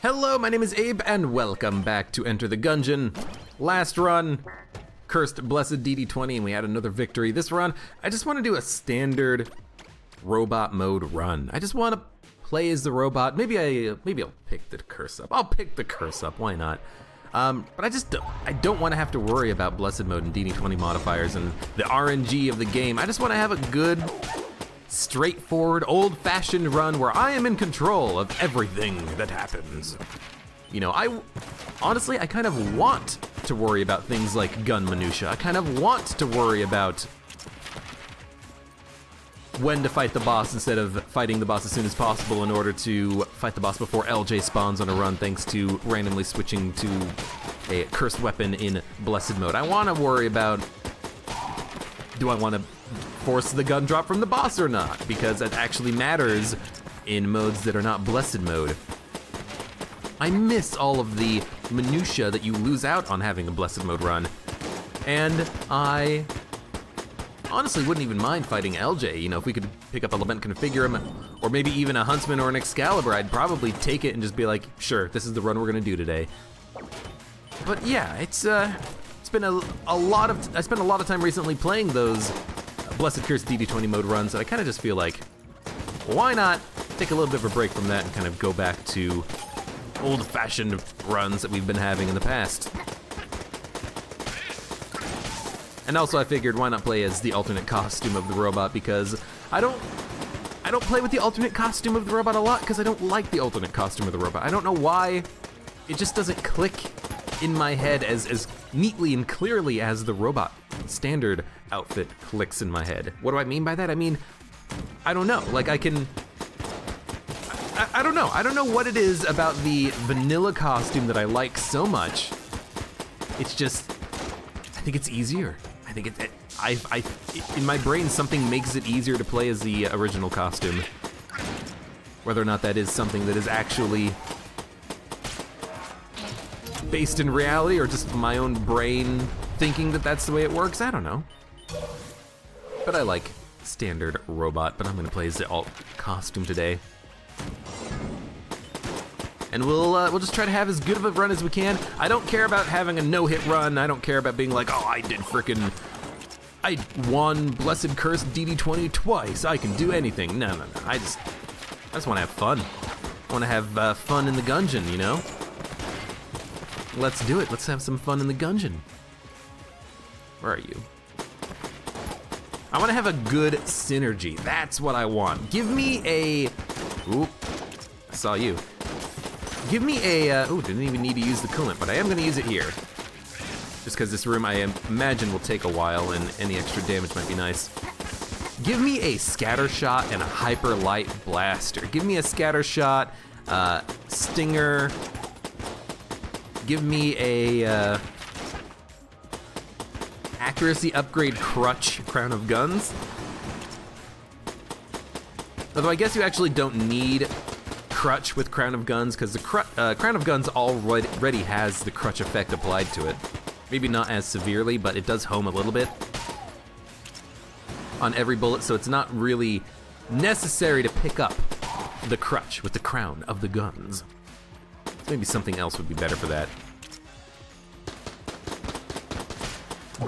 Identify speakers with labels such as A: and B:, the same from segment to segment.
A: Hello, my name is Abe, and welcome back to Enter the Gungeon. Last run, cursed blessed DD20, and we had another victory. This run, I just want to do a standard robot mode run. I just want to play as the robot. Maybe I'll pick the curse up. I'll pick the curse up. Why not? But I don't want to have to worry about blessed mode and DD20 modifiers and the RNG of the game. I just want to have a good, straightforward, old-fashioned run where I am in control of everything that happens. You know, honestly, I kind of want to worry about things like gun minutia. I kind of want to worry about when to fight the boss instead of fighting the boss as soon as possible in order to fight the boss before LJ spawns on a run thanks to randomly switching to a cursed weapon in blessed mode. I want to worry about, do I want to force the gun drop from the boss or not? Because that actually matters in modes that are not blessed mode. I miss all of the minutia that you lose out on having a blessed mode run. And I honestly wouldn't even mind fighting LJ. You know, if we could pick up a Lament Configure him, or maybe even a Huntsman or an Excalibur, I'd probably take it and just be like, sure, this is the run we're gonna do today. But yeah, it's been a lot of, I spent a lot of time recently playing those Blessed Curse DD20 mode runs, and I kind of just feel like, why not take a little bit of a break from that and kind of go back to old-fashioned runs that we've been having in the past. And also I figured, why not play as the alternate costume of the robot, because I don't play with the alternate costume of the robot a lot because I don't like the alternate costume of the robot. I don't know why, it just doesn't click in my head as neatly and clearly as the robot standard outfit clicks in my head. What do I mean by that? I mean, I don't know, like I don't know. I don't know what it is about the vanilla costume that I like so much. It's just, I think it's easier. I think in my brain, something makes it easier to play as the original costume. Whether or not that is something that is actually based in reality or just my own brain thinking that that's the way it works, I don't know. But I like standard robot, but I'm gonna play as the alt costume today. And we'll just try to have as good of a run as we can. I don't care about having a no-hit run. I don't care about being like, oh, I won Blessed Curse DD20 twice. I can do anything. No. I just want to have fun. I want to have fun in the Gungeon, you know? Let's do it. Let's have some fun in the Gungeon. Where are you? I want to have a good synergy. That's what I want. Give me a... Oop, I saw you. Give me a, didn't even need to use the coolant, but I am gonna use it here. Just because this room, I imagine, will take a while and any extra damage might be nice. Give me a scatter shot and a hyper light blaster. Give me a scatter shot, stinger. Give me a, accuracy upgrade crutch, crown of guns. Although I guess you actually don't need crutch with Crown of Guns, because the Crown of Guns already has the crutch effect applied to it. Maybe not as severely, but it does home a little bit on every bullet, so it's not really necessary to pick up the crutch with the Crown of the Guns. Maybe something else would be better for that.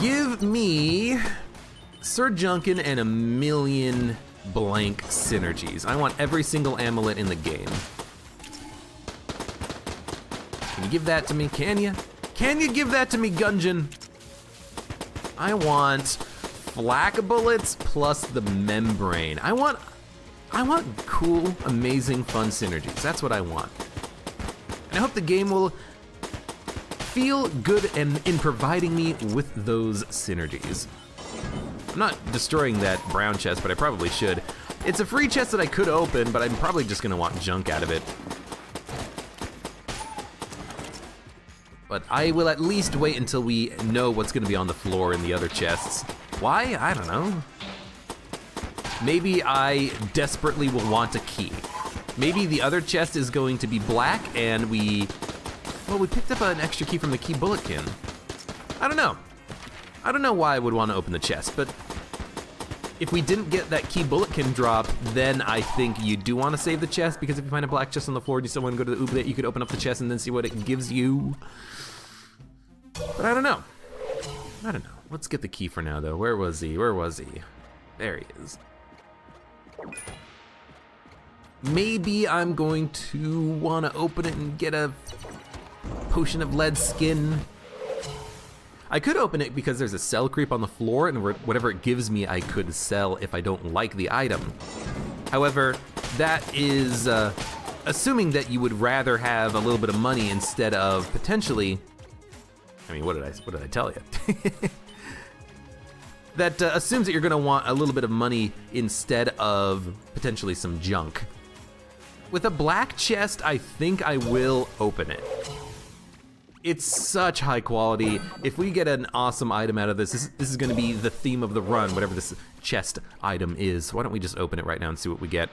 A: Give me Sir Junkin and a million blank synergies. I want every single amulet in the game. Can you give that to me? Can you? Can you give that to me, Gungeon? I want flak bullets plus the membrane. I want cool, amazing, fun synergies. That's what I want. And I hope the game will feel good in providing me with those synergies. I'm not destroying that brown chest, but I probably should. It's a free chest that I could open, but I'm probably just gonna want junk out of it. But I will at least wait until we know what's gonna be on the floor in the other chests. Why? I don't know. Maybe I desperately will want a key. Maybe the other chest is going to be black and we picked up an extra key from the key bullet tin. I don't know. I don't know why I would want to open the chest, but if we didn't get that key bulletkin drop, then I think you do want to save the chest, because if you find a black chest on the floor and you still want to go to the oubliette, you could open up the chest and then see what it gives you. But I don't know. I don't know. Let's get the key for now, though. Where was he? Where was he? There he is. Maybe I'm going to want to open it and get a potion of lead skin. I could open it because there's a cell creep on the floor, and whatever it gives me I could sell if I don't like the item. However, that is assuming that you would rather have a little bit of money instead of potentially, I mean, what did I tell you? That assumes that you're gonna want a little bit of money instead of potentially some junk. With a black chest, I think I will open it. It's such high quality. If we get an awesome item out of this is gonna be the theme of the run, whatever this chest item is. Why don't we just open it right now and see what we get?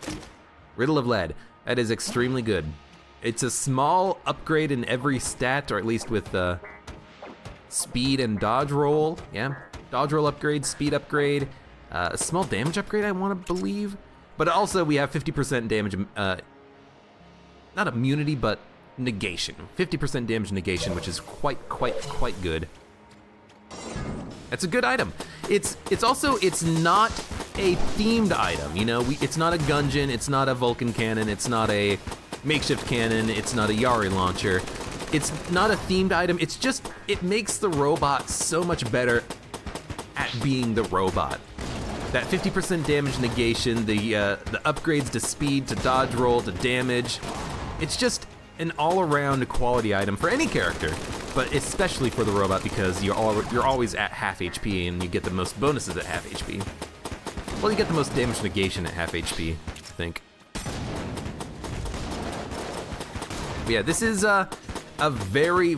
A: Riddle of Lead. That is extremely good. It's a small upgrade in every stat, or at least with speed and dodge roll. Yeah, dodge roll upgrade, speed upgrade, a small damage upgrade, I want to believe. But also we have 50% damage, not immunity, but negation. 50% damage negation, which is quite good. That's a good item. It's not a themed item, you know? It's not a Gungeon, it's not a Vulcan cannon, it's not a makeshift cannon, it's not a Yari launcher. It's not a themed item, it's just, it makes the robot so much better at being the robot. That 50% damage negation, the upgrades to speed, to dodge roll, to damage, it's just an all-around quality item for any character, but especially for the robot because you're always at half HP and you get the most bonuses at half HP. Well, you get the most damage negation at half HP, I think. But yeah, this is a very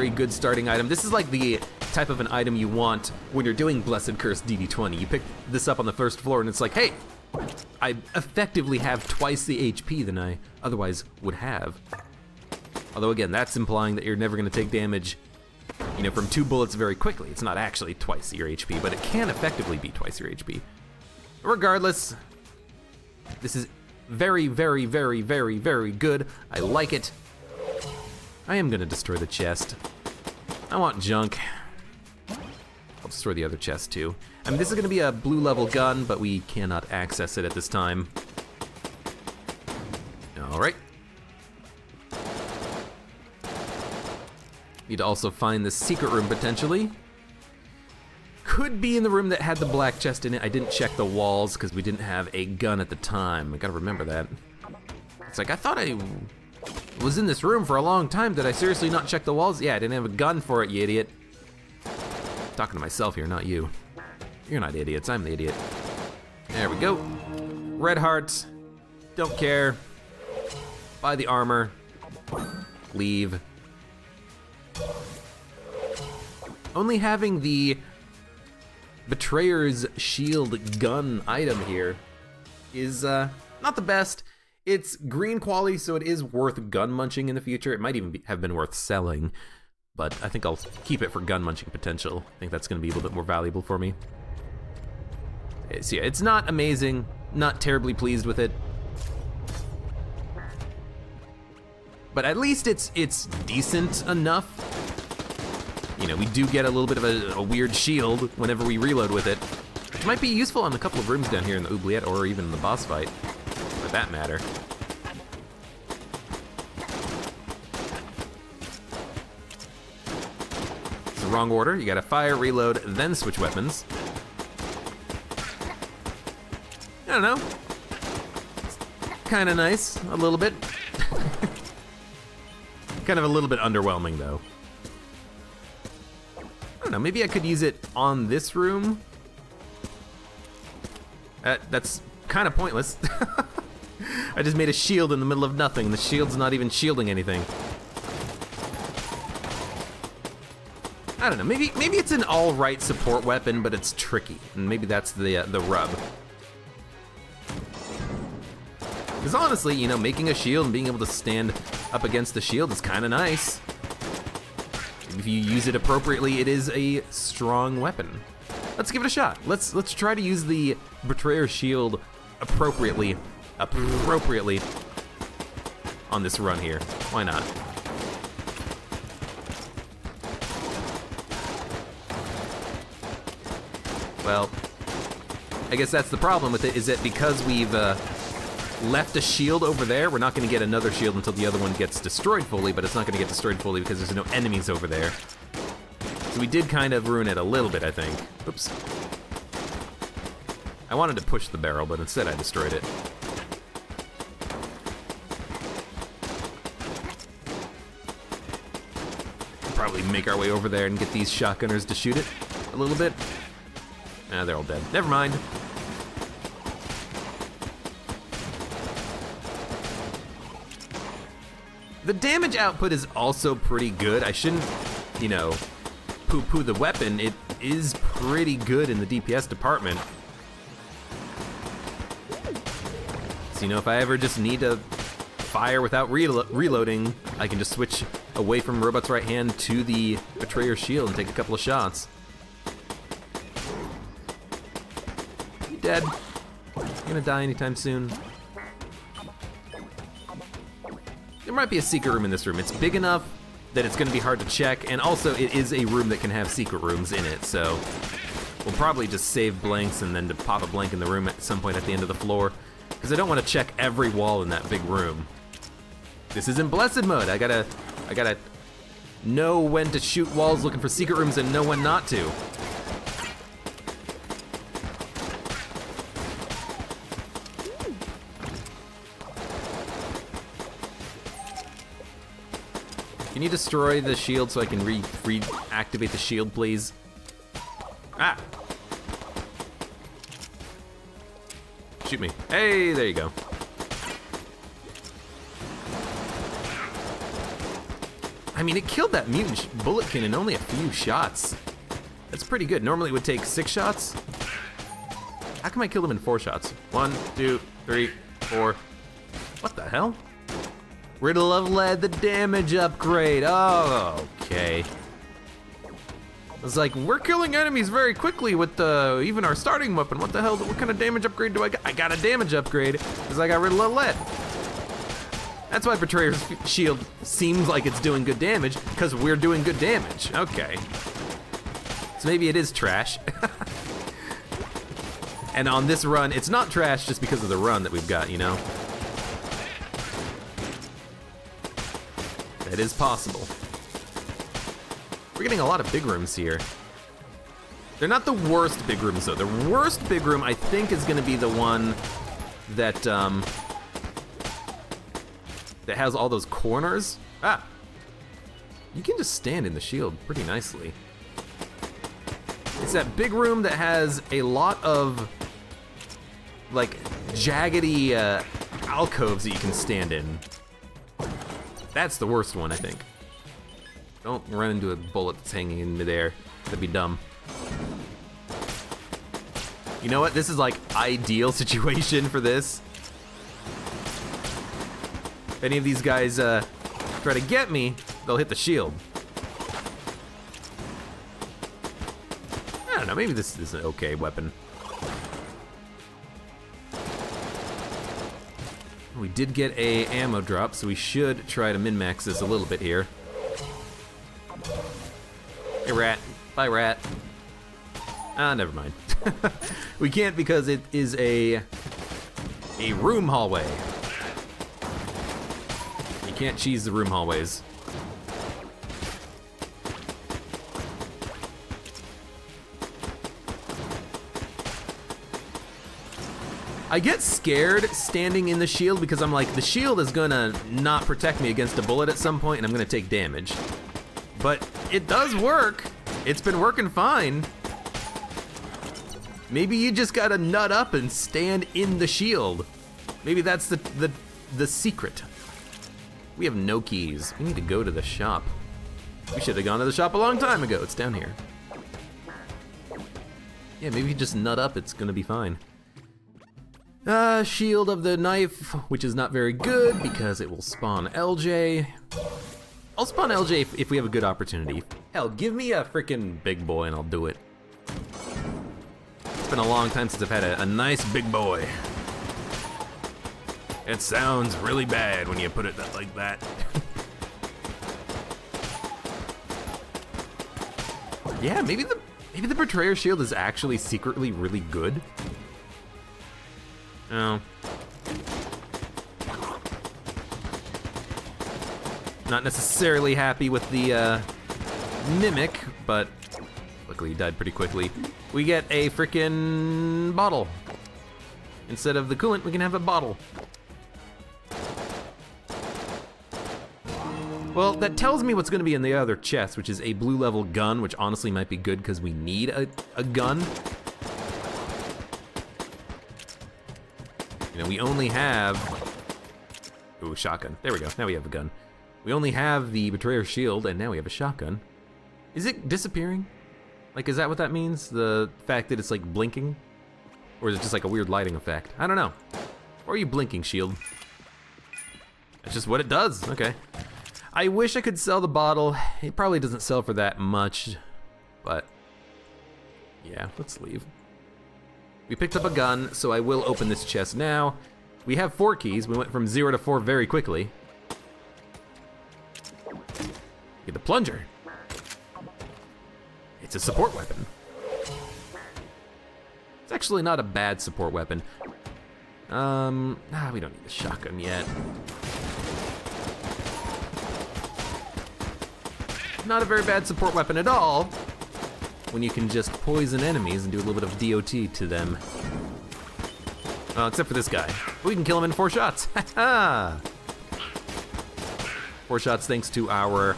A: good starting item. This is like the type of an item you want when you're doing Blessed Curse DD20. You pick this up on the first floor and it's like, hey, I effectively have twice the HP than I otherwise would have. Although again, that's implying that you're never gonna take damage, you know, from 2 bullets very quickly. It's not actually twice your HP, but it can effectively be twice your HP. Regardless, this is very good. I like it. I am gonna destroy the chest. I want junk. I'll destroy the other chest too. I mean, this is gonna be a blue level gun, but we cannot access it at this time. All right. Need to also find the secret room potentially. Could be in the room that had the black chest in it. I didn't check the walls because we didn't have a gun at the time. I gotta remember that. It's like, I thought I was in this room for a long time. Did I seriously not check the walls? Yeah, I didn't have a gun for it, you idiot. Talking to myself here, not you. You're not idiots, I'm the idiot. There we go. Red hearts. Don't care. Buy the armor. Leave. Only having the Betrayer's Shield gun item here is not the best. It's green quality, so it is worth gun munching in the future. It might even have been worth selling, but I think I'll keep it for gun munching potential. I think that's gonna be a little bit more valuable for me. So yeah, it's not amazing, not terribly pleased with it. But at least it's decent enough. You know, we do get a little bit of a weird shield whenever we reload with it, which might be useful in a couple of rooms down here in the oubliette or even in the boss fight, for that matter. It's the wrong order. You gotta fire, reload, then switch weapons. I don't know. It's kind of nice, a little bit. Kind of a little bit underwhelming, though. I don't know, maybe I could use it on this room? That's kind of pointless. I just made a shield in the middle of nothing. The shield's not even shielding anything. I don't know, maybe it's an all-right support weapon, but it's tricky, and maybe that's the rub. Because honestly, you know, making a shield and being able to stand up against the shield is kind of nice. If you use it appropriately, it is a strong weapon. let's give it a shot. Let's try to use the Betrayer's Shield appropriately on this run here. Why not? Well, I guess that's the problem with it, is that because we've left a shield over there, we're not gonna get another shield until the other one gets destroyed fully, but it's not gonna get destroyed fully because there's no enemies over there. So we did kind of ruin it a little bit, I think. Oops. I wanted to push the barrel, but instead I destroyed it. Probably make our way over there and get these shotgunners to shoot it a little bit. Ah, they're all dead. Never mind. The damage output is also pretty good. I shouldn't, you know, poo-poo the weapon. It is pretty good in the DPS department. So, you know, if I ever just need to fire without reloading, I can just switch away from Robot's right hand to the Betrayer's Shield and take a couple of shots. You dead? You gonna die anytime soon? There might be a secret room in this room. It's big enough that it's gonna be hard to check, and also it is a room that can have secret rooms in it, so we'll probably just save blanks and then to pop a blank in the room at some point at the end of the floor, because I don't want to check every wall in that big room. This isn't Blessed mode. I gotta know when to shoot walls looking for secret rooms and know when not to. Can you destroy the shield so I can reactivate the shield, please? Ah! Shoot me. Hey, there you go. I mean, it killed that mutant bulletkin in only a few shots. That's pretty good. Normally it would take 6 shots. How come I killed him in 4 shots? 1, 2, 3, 4. What the hell? Riddle of Lead, the damage upgrade. Oh, okay. I was like, we're killing enemies very quickly with even our starting weapon. What the hell? What kind of damage upgrade do I got? I got a damage upgrade because I got Riddle of Lead. That's why Betrayer's Shield seems like it's doing good damage, because we're doing good damage. Okay. So maybe it is trash. And on this run, it's not trash just because of the run that we've got, you know? It is possible. We're getting a lot of big rooms here. They're not the worst big rooms, though. The worst big room, I think, is going to be the one that, that has all those corners. Ah! You can just stand in the shield pretty nicely. It's that big room that has a lot of, like, jaggedy alcoves that you can stand in. That's the worst one, I think. Don't run into a bullet that's hanging in midair. That'd be dumb. You know what? This is like ideal situation for this. If any of these guys try to get me, they'll hit the shield. I don't know, maybe this is an okay weapon. We did get a ammo drop, so we should try to min-max this a little bit here. Hey, rat. Bye, rat. Ah, never mind. We can't because it is a room hallway. You can't cheese the room hallways. I get scared standing in the shield because I'm like, the shield is gonna not protect me against a bullet at some point and I'm gonna take damage. But it does work. It's been working fine. Maybe you just gotta nut up and stand in the shield. Maybe that's the secret. We have no keys. We need to go to the shop. We should have gone to the shop a long time ago. It's down here. Yeah, maybe you just nut up, it's gonna be fine. Shield of the knife, which is not very good because it will spawn LJ. I'll spawn LJ if we have a good opportunity. Hell, give me a freaking big boy and I'll do it. been a long time since I've had a nice big boy. It sounds really bad when you put it like that. Yeah, maybe the Betrayer Shield is actually secretly really good. Oh. Not necessarily happy with the Mimic, but luckily he died pretty quickly. We get a frickin' bottle. Instead of the coolant, we can have a bottle. Well, that tells me what's gonna be in the other chest, which is a blue level gun, which honestly might be good because we need a gun. You know, we only have, ooh, shotgun. There we go, now we have a gun. We only have the Betrayer Shield, and now we have a shotgun. Is it disappearing? Like, is that what that means? The fact that it's like blinking? Or is it just like a weird lighting effect? I don't know. Or are you blinking, Shield? That's just what it does, okay. I wish I could sell the bottle. It probably doesn't sell for that much, but yeah, let's leave. We picked up a gun, so I will open this chest now. We have 4 keys. We went from 0 to 4 very quickly. Get the plunger. It's a support weapon. It's actually not a bad support weapon. We don't need the shotgun yet. Not a very bad support weapon at all, when you can just poison enemies and do a little bit of DOT to them. Well, except for this guy. We can kill him in 4 shots. Ha 4 shots thanks to our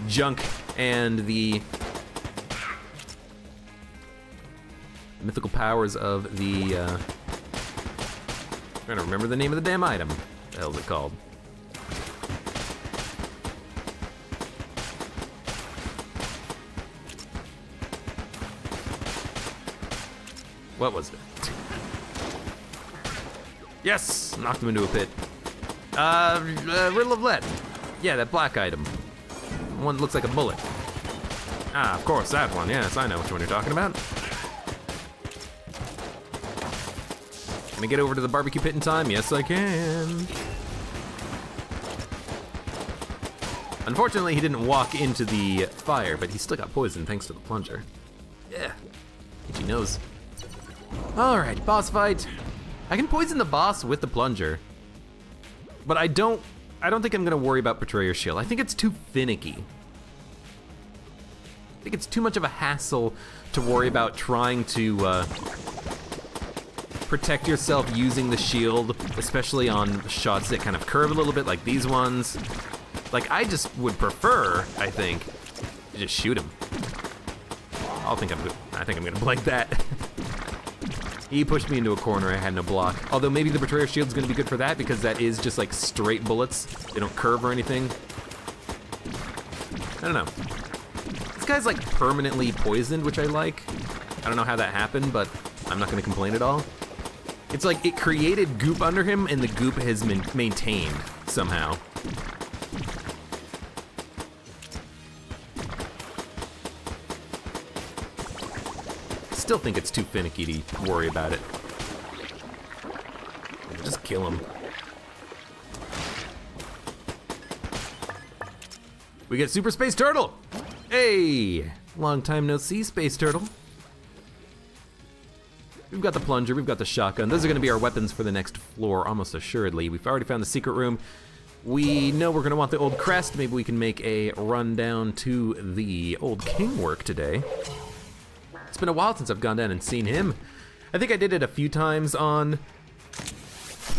A: junk and the mythical powers of the, I'm trying to remember the name of the damn item. What the hell is it called? What was it? Yes! Knocked him into a pit. Riddle of Lead. Yeah, that black item. One that looks like a bullet. Ah, of course, that one. Yes, I know which one you're talking about. Can I get over to the barbecue pit in time? Yes, I can. Unfortunately, he didn't walk into the fire, but he still got poisoned thanks to the plunger. Yeah, itchy nose. All right, boss fight. I can poison the boss with the plunger, but I don't think I'm gonna worry about Betrayer Shield. I think it's too finicky. I think it's too much of a hassle to worry about trying to protect yourself using the shield, especially on shots that kind of curve a little bit, like these ones. Like, I just would prefer, I think, to just shoot him. I think I'm gonna blank that. He pushed me into a corner, I had no block. Although maybe the Betrayer Shield's gonna be good for that because that is just like straight bullets. They don't curve or anything. I don't know. This guy's like permanently poisoned, which I like. I don't know how that happened, but I'm not gonna complain at all. It's like it created goop under him and the goop has been maintained somehow. Still think it's too finicky to worry about it. Just kill him. We get Super Space Turtle! Hey! Long time no see, Space Turtle. We've got the plunger, we've got the shotgun. Those are gonna be our weapons for the next floor, almost assuredly. We've already found the secret room. We know we're gonna want the old crest. Maybe we can make a run down to the old king work today. It's been a while since I've gone down and seen him. I think I did it a few times on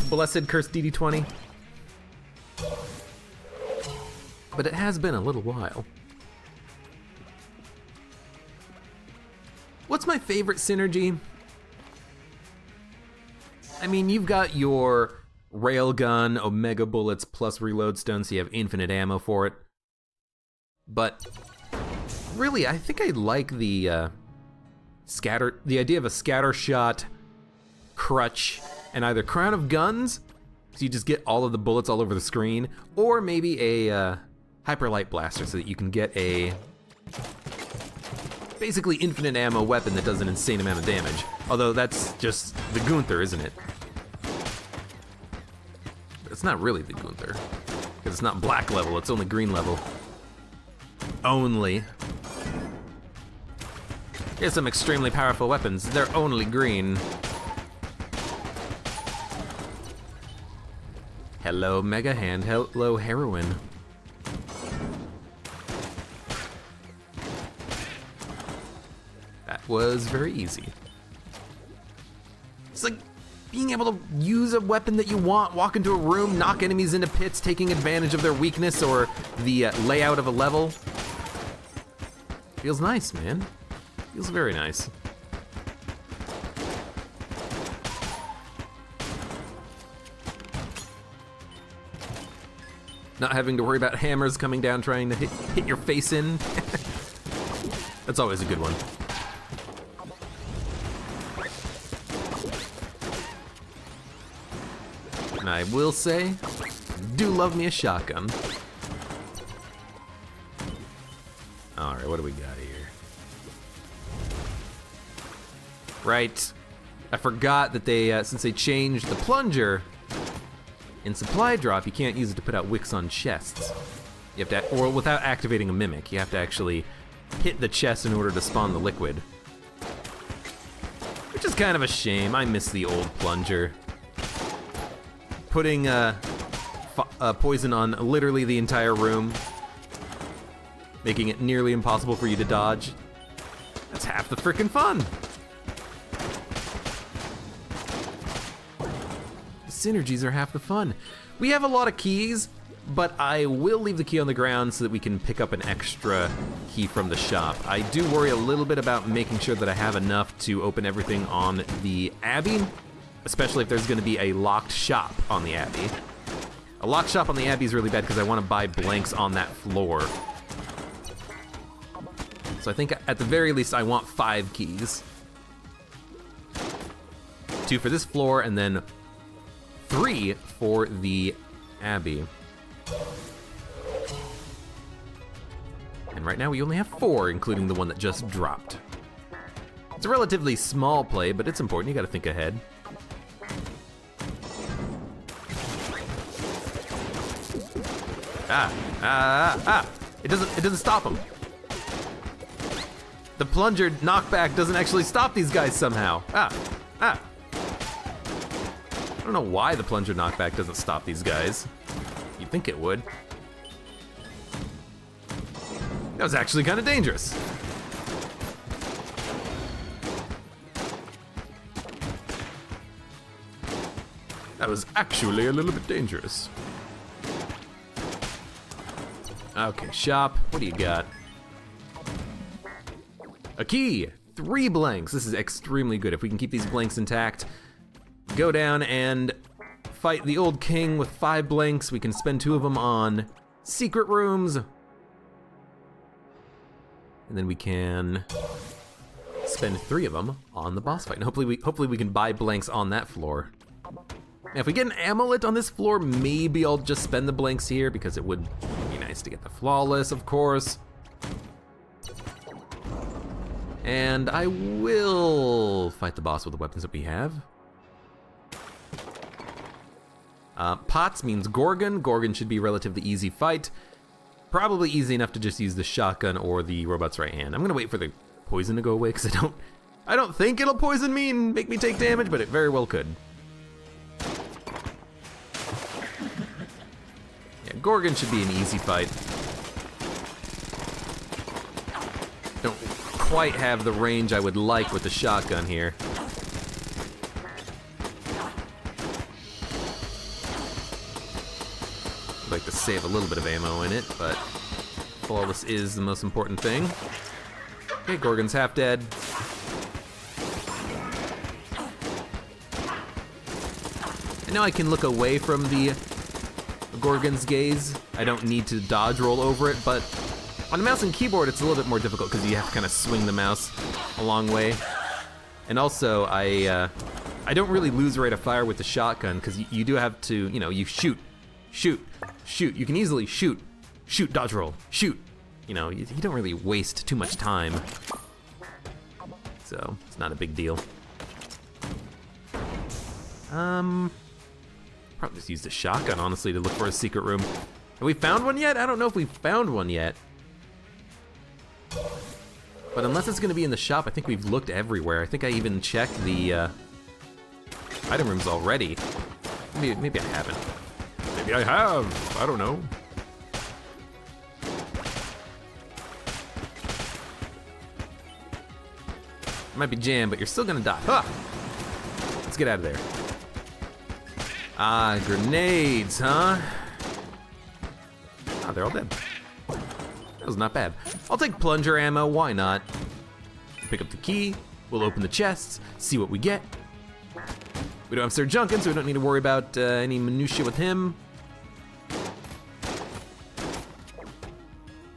A: Blessed Cursed DD20. But it has been a little while. What's my favorite synergy? I mean, you've got your railgun, Omega bullets plus reload stun, so you have infinite ammo for it. But really, I think I like the idea of a scatter shot, crutch, and either crown of guns, so you just get all of the bullets all over the screen, or maybe a hyperlight blaster so that you can get a basically infinite ammo weapon that does an insane amount of damage. Although that's just the Gunther, isn't it? It's not really the Gunther, because it's not black level, it's only green level. Only. Here's some extremely powerful weapons. They're only green. Hello, Mega Hand. Hello, Heroin. That was very easy. It's like being able to use a weapon that you want, walk into a room, knock enemies into pits, taking advantage of their weakness or the layout of a level. Feels nice, man. Feels very nice. Not having to worry about hammers coming down trying to hit your face in. That's always a good one. And I will say, do love me a shotgun. All right, what do we got here? Right, I forgot that they, since they changed the plunger, in supply drop, you can't use it to put out wicks on chests. You have to, or without activating a mimic, you have to actually hit the chest in order to spawn the liquid. Which is kind of a shame, I miss the old plunger. Putting poison on literally the entire room, making it nearly impossible for you to dodge. That's half the frickin' fun. Synergies are half the fun. We have a lot of keys, but I will leave the key on the ground so that we can pick up an extra key from the shop. I do worry a little bit about making sure that I have enough to open everything on the Abbey, especially if there's gonna be a locked shop on the Abbey. A locked shop on the Abbey is really bad because I wanna buy blanks on that floor. So I think at the very least I want 5 keys. 2 for this floor and then 3 for the Abbey. And right now we only have 4, including the one that just dropped. It's a relatively small play, but it's important, you gotta think ahead. It doesn't stop him. The plunger knockback doesn't actually stop these guys somehow. I don't know why the plunger knockback doesn't stop these guys. You'd think it would. That was actually kind of dangerous. That was actually a little bit dangerous. Okay, shop, what do you got? A key, 3 blanks. This is extremely good. If we can keep these blanks intact, go down and fight the old king with 5 blanks. We can spend 2 of them on secret rooms. And then we can spend 3 of them on the boss fight. And hopefully we can buy blanks on that floor. Now, if we get an amulet on this floor, maybe I'll just spend the blanks here because it would be nice to get the flawless, of course. And I will fight the boss with the weapons that we have. Pots means Gorgon. Gorgon should be a relatively easy fight. Probably easy enough to just use the shotgun or the robot's right hand. I'm gonna wait for the poison to go away because I don't think it'll poison me and make me take damage, but it very well could. Yeah, Gorgon should be an easy fight. Don't quite have the range I would like with the shotgun here. I'd like to save a little bit of ammo in it, but flawless is the most important thing. Okay, Gorgon's half dead. And now I can look away from the Gorgon's gaze. I don't need to dodge roll over it, but on a mouse and keyboard it's a little bit more difficult because you have to kind of swing the mouse a long way. And also, I don't really lose rate of fire with the shotgun because you do have to, you know, you shoot. You can easily shoot, dodge roll, shoot. You know, you don't really waste too much time. so it's not a big deal. Probably just used a shotgun, honestly, to look for a secret room. Have we found one yet? I don't know if we found one yet. But unless it's gonna be in the shop, I think we've looked everywhere. I think I even checked the item rooms already. Maybe I haven't. Maybe I have, I don't know. It might be jammed, but you're still gonna die. Huh. Let's get out of there. Ah, grenades, huh? Ah, they're all dead. That was not bad. I'll take plunger ammo, why not? Pick up the key, we'll open the chests, see what we get. We don't have Sir Junkin, so we don't need to worry about any minutia with him.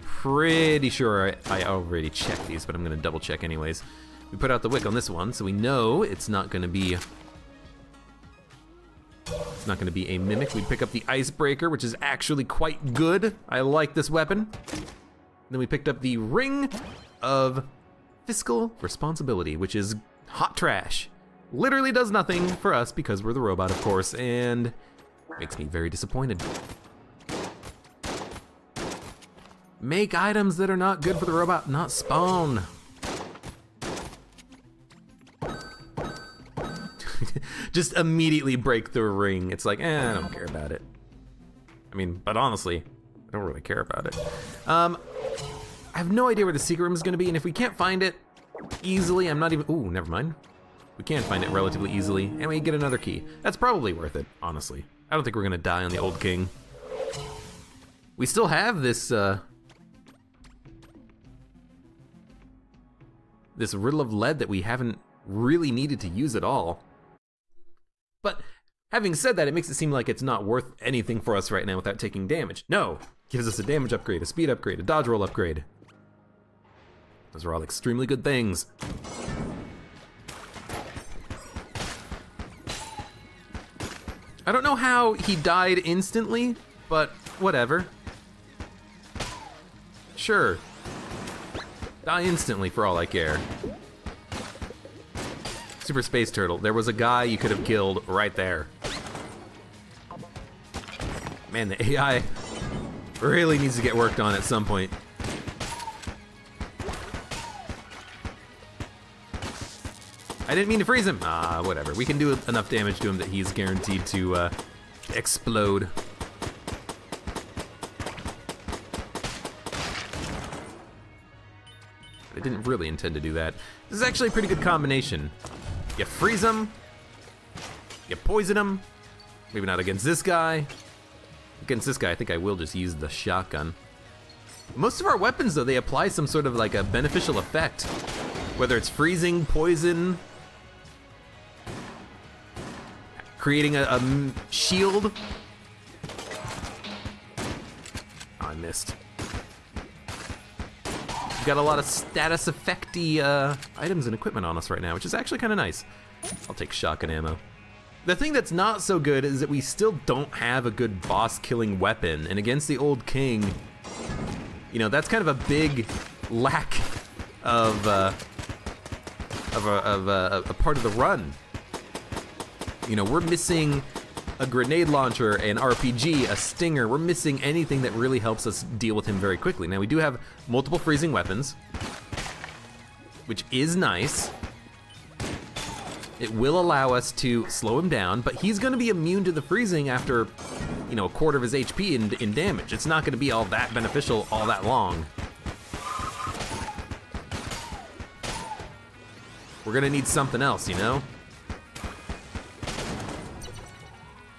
A: Pretty sure I already checked these, but I'm gonna double check anyways. We put out the wick on this one, so we know it's not gonna be a mimic. We pick up the icebreaker, which is actually quite good. I like this weapon. Then we picked up the ring of fiscal responsibility, which is hot trash. Literally does nothing for us because we're the robot, of course, and makes me very disappointed. Make items that are not good for the robot not spawn. Just immediately break the ring. It's like, I don't care about it. I mean, but honestly, I don't really care about it. I have no idea where the secret room is gonna be, and if we can't find it easily, I'm not even, ooh, never mind. We can find it relatively easily, and we get another key. That's probably worth it, honestly. I don't think we're gonna die on the Old King. We still have this, this riddle of lead that we haven't really needed to use at all. But having said that, it makes it seem like it's not worth anything for us right now without taking damage. No, gives us a damage upgrade, a speed upgrade, a dodge roll upgrade. Those are all extremely good things. I don't know how he died instantly, but whatever. Sure. Die instantly for all I care. Super Space Turtle, there was a guy you could have killed right there. Man, the AI really needs to get worked on at some point. I didn't mean to freeze him. Ah, whatever. We can do enough damage to him that he's guaranteed to explode. I didn't really intend to do that. This is actually a pretty good combination. You freeze him, you poison him. Maybe not against this guy. Against this guy, I think I will just use the shotgun. Most of our weapons, though, they apply some sort of like a beneficial effect. Whether it's freezing, poison, creating a shield. Oh, I missed. We've got a lot of status effecty items and equipment on us right now, which is actually kind of nice. I'll take shotgun ammo. The thing that's not so good is that we still don't have a good boss killing weapon, and against the Old King, you know, that's kind of a big lack of a part of the run. You know, we're missing a grenade launcher, an RPG, a stinger. We're missing anything that really helps us deal with him very quickly. Now, we do have multiple freezing weapons, which is nice. It will allow us to slow him down, but he's gonna be immune to the freezing after, you know, a quarter of his HP in damage. It's not gonna be all that beneficial all that long. We're gonna need something else, you know?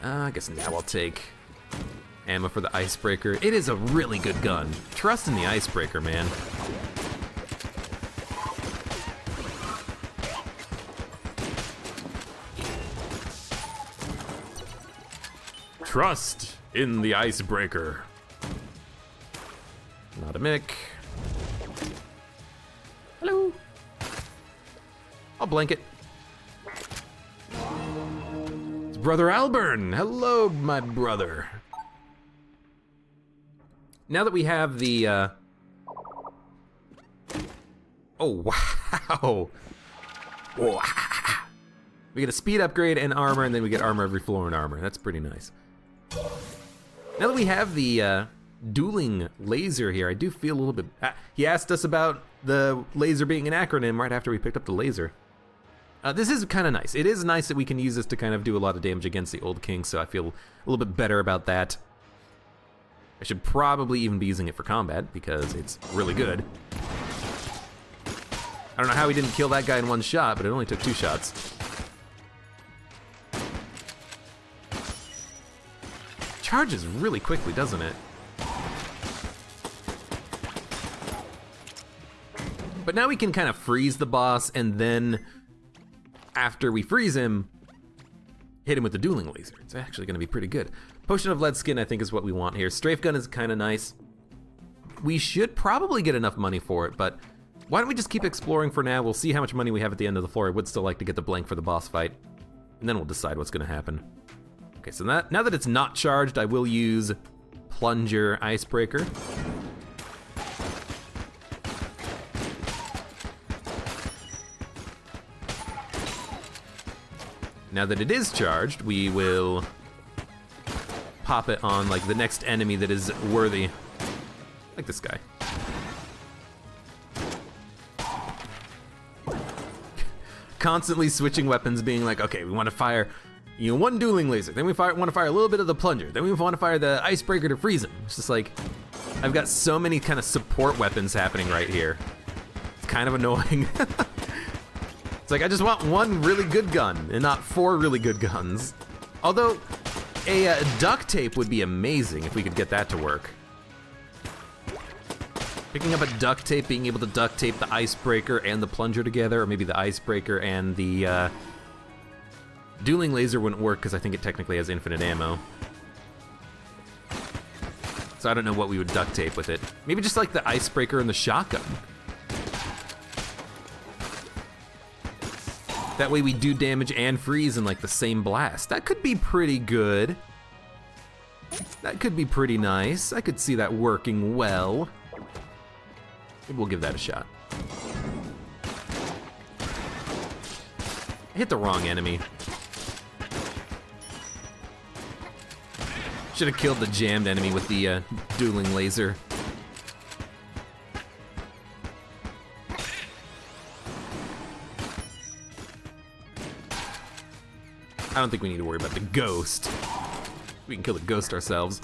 A: I guess now I'll take ammo for the icebreaker. It is a really good gun. Trust in the icebreaker, man. Trust in the icebreaker. Not a mick. Hello. I'll blanket. It's Brother Alburn. Hello, my brother. Now that we have the, oh, wow. Whoa. We get a speed upgrade and armor, and then we get armor every floor and armor. That's pretty nice. Now that we have the dueling laser here, I do feel a little bit... he asked us about the laser being an acronym right after we picked up the laser. This is kind of nice. It is nice that we can use this to kind of do a lot of damage against the Old King, so I feel a little bit better about that. I should probably even be using it for combat, because it's really good. I don't know how he didn't kill that guy in one shot, but it only took 2 shots. Charges really quickly, doesn't it? But now we can kind of freeze the boss, and then after we freeze him, hit him with the dueling laser. It's actually gonna be pretty good. Potion of lead skin, I think, is what we want here. Strafe gun is kind of nice. We should probably get enough money for it, but why don't we just keep exploring for now? We'll see how much money we have at the end of the floor. I would still like to get the blank for the boss fight, and then we'll decide what's gonna happen. Okay, so now that it's not charged, I will use Plunger Icebreaker. Now that it is charged, we will pop it on like the next enemy that is worthy. Like this guy. Constantly switching weapons, being like, okay, we want to fire one dueling laser, then we want to fire a little bit of the plunger, then we want to fire the icebreaker to freeze him. It's just like, I've got so many kind of support weapons happening right here. It's kind of annoying. It's like, I just want one really good gun and not 4 really good guns. Although, a duct tape would be amazing if we could get that to work. Picking up a duct tape, being able to duct tape the icebreaker and the plunger together, or maybe the icebreaker and the dueling laser wouldn't work because I think it technically has infinite ammo. So I don't know what we would duct tape with it. Maybe just like the icebreaker and the shotgun. That way we do damage and freeze in like the same blast. That could be pretty good. That could be pretty nice. I could see that working well. Maybe we'll give that a shot. I hit the wrong enemy. Should have killed the jammed enemy with the dueling laser. I don't think we need to worry about the ghost. We can kill the ghost ourselves.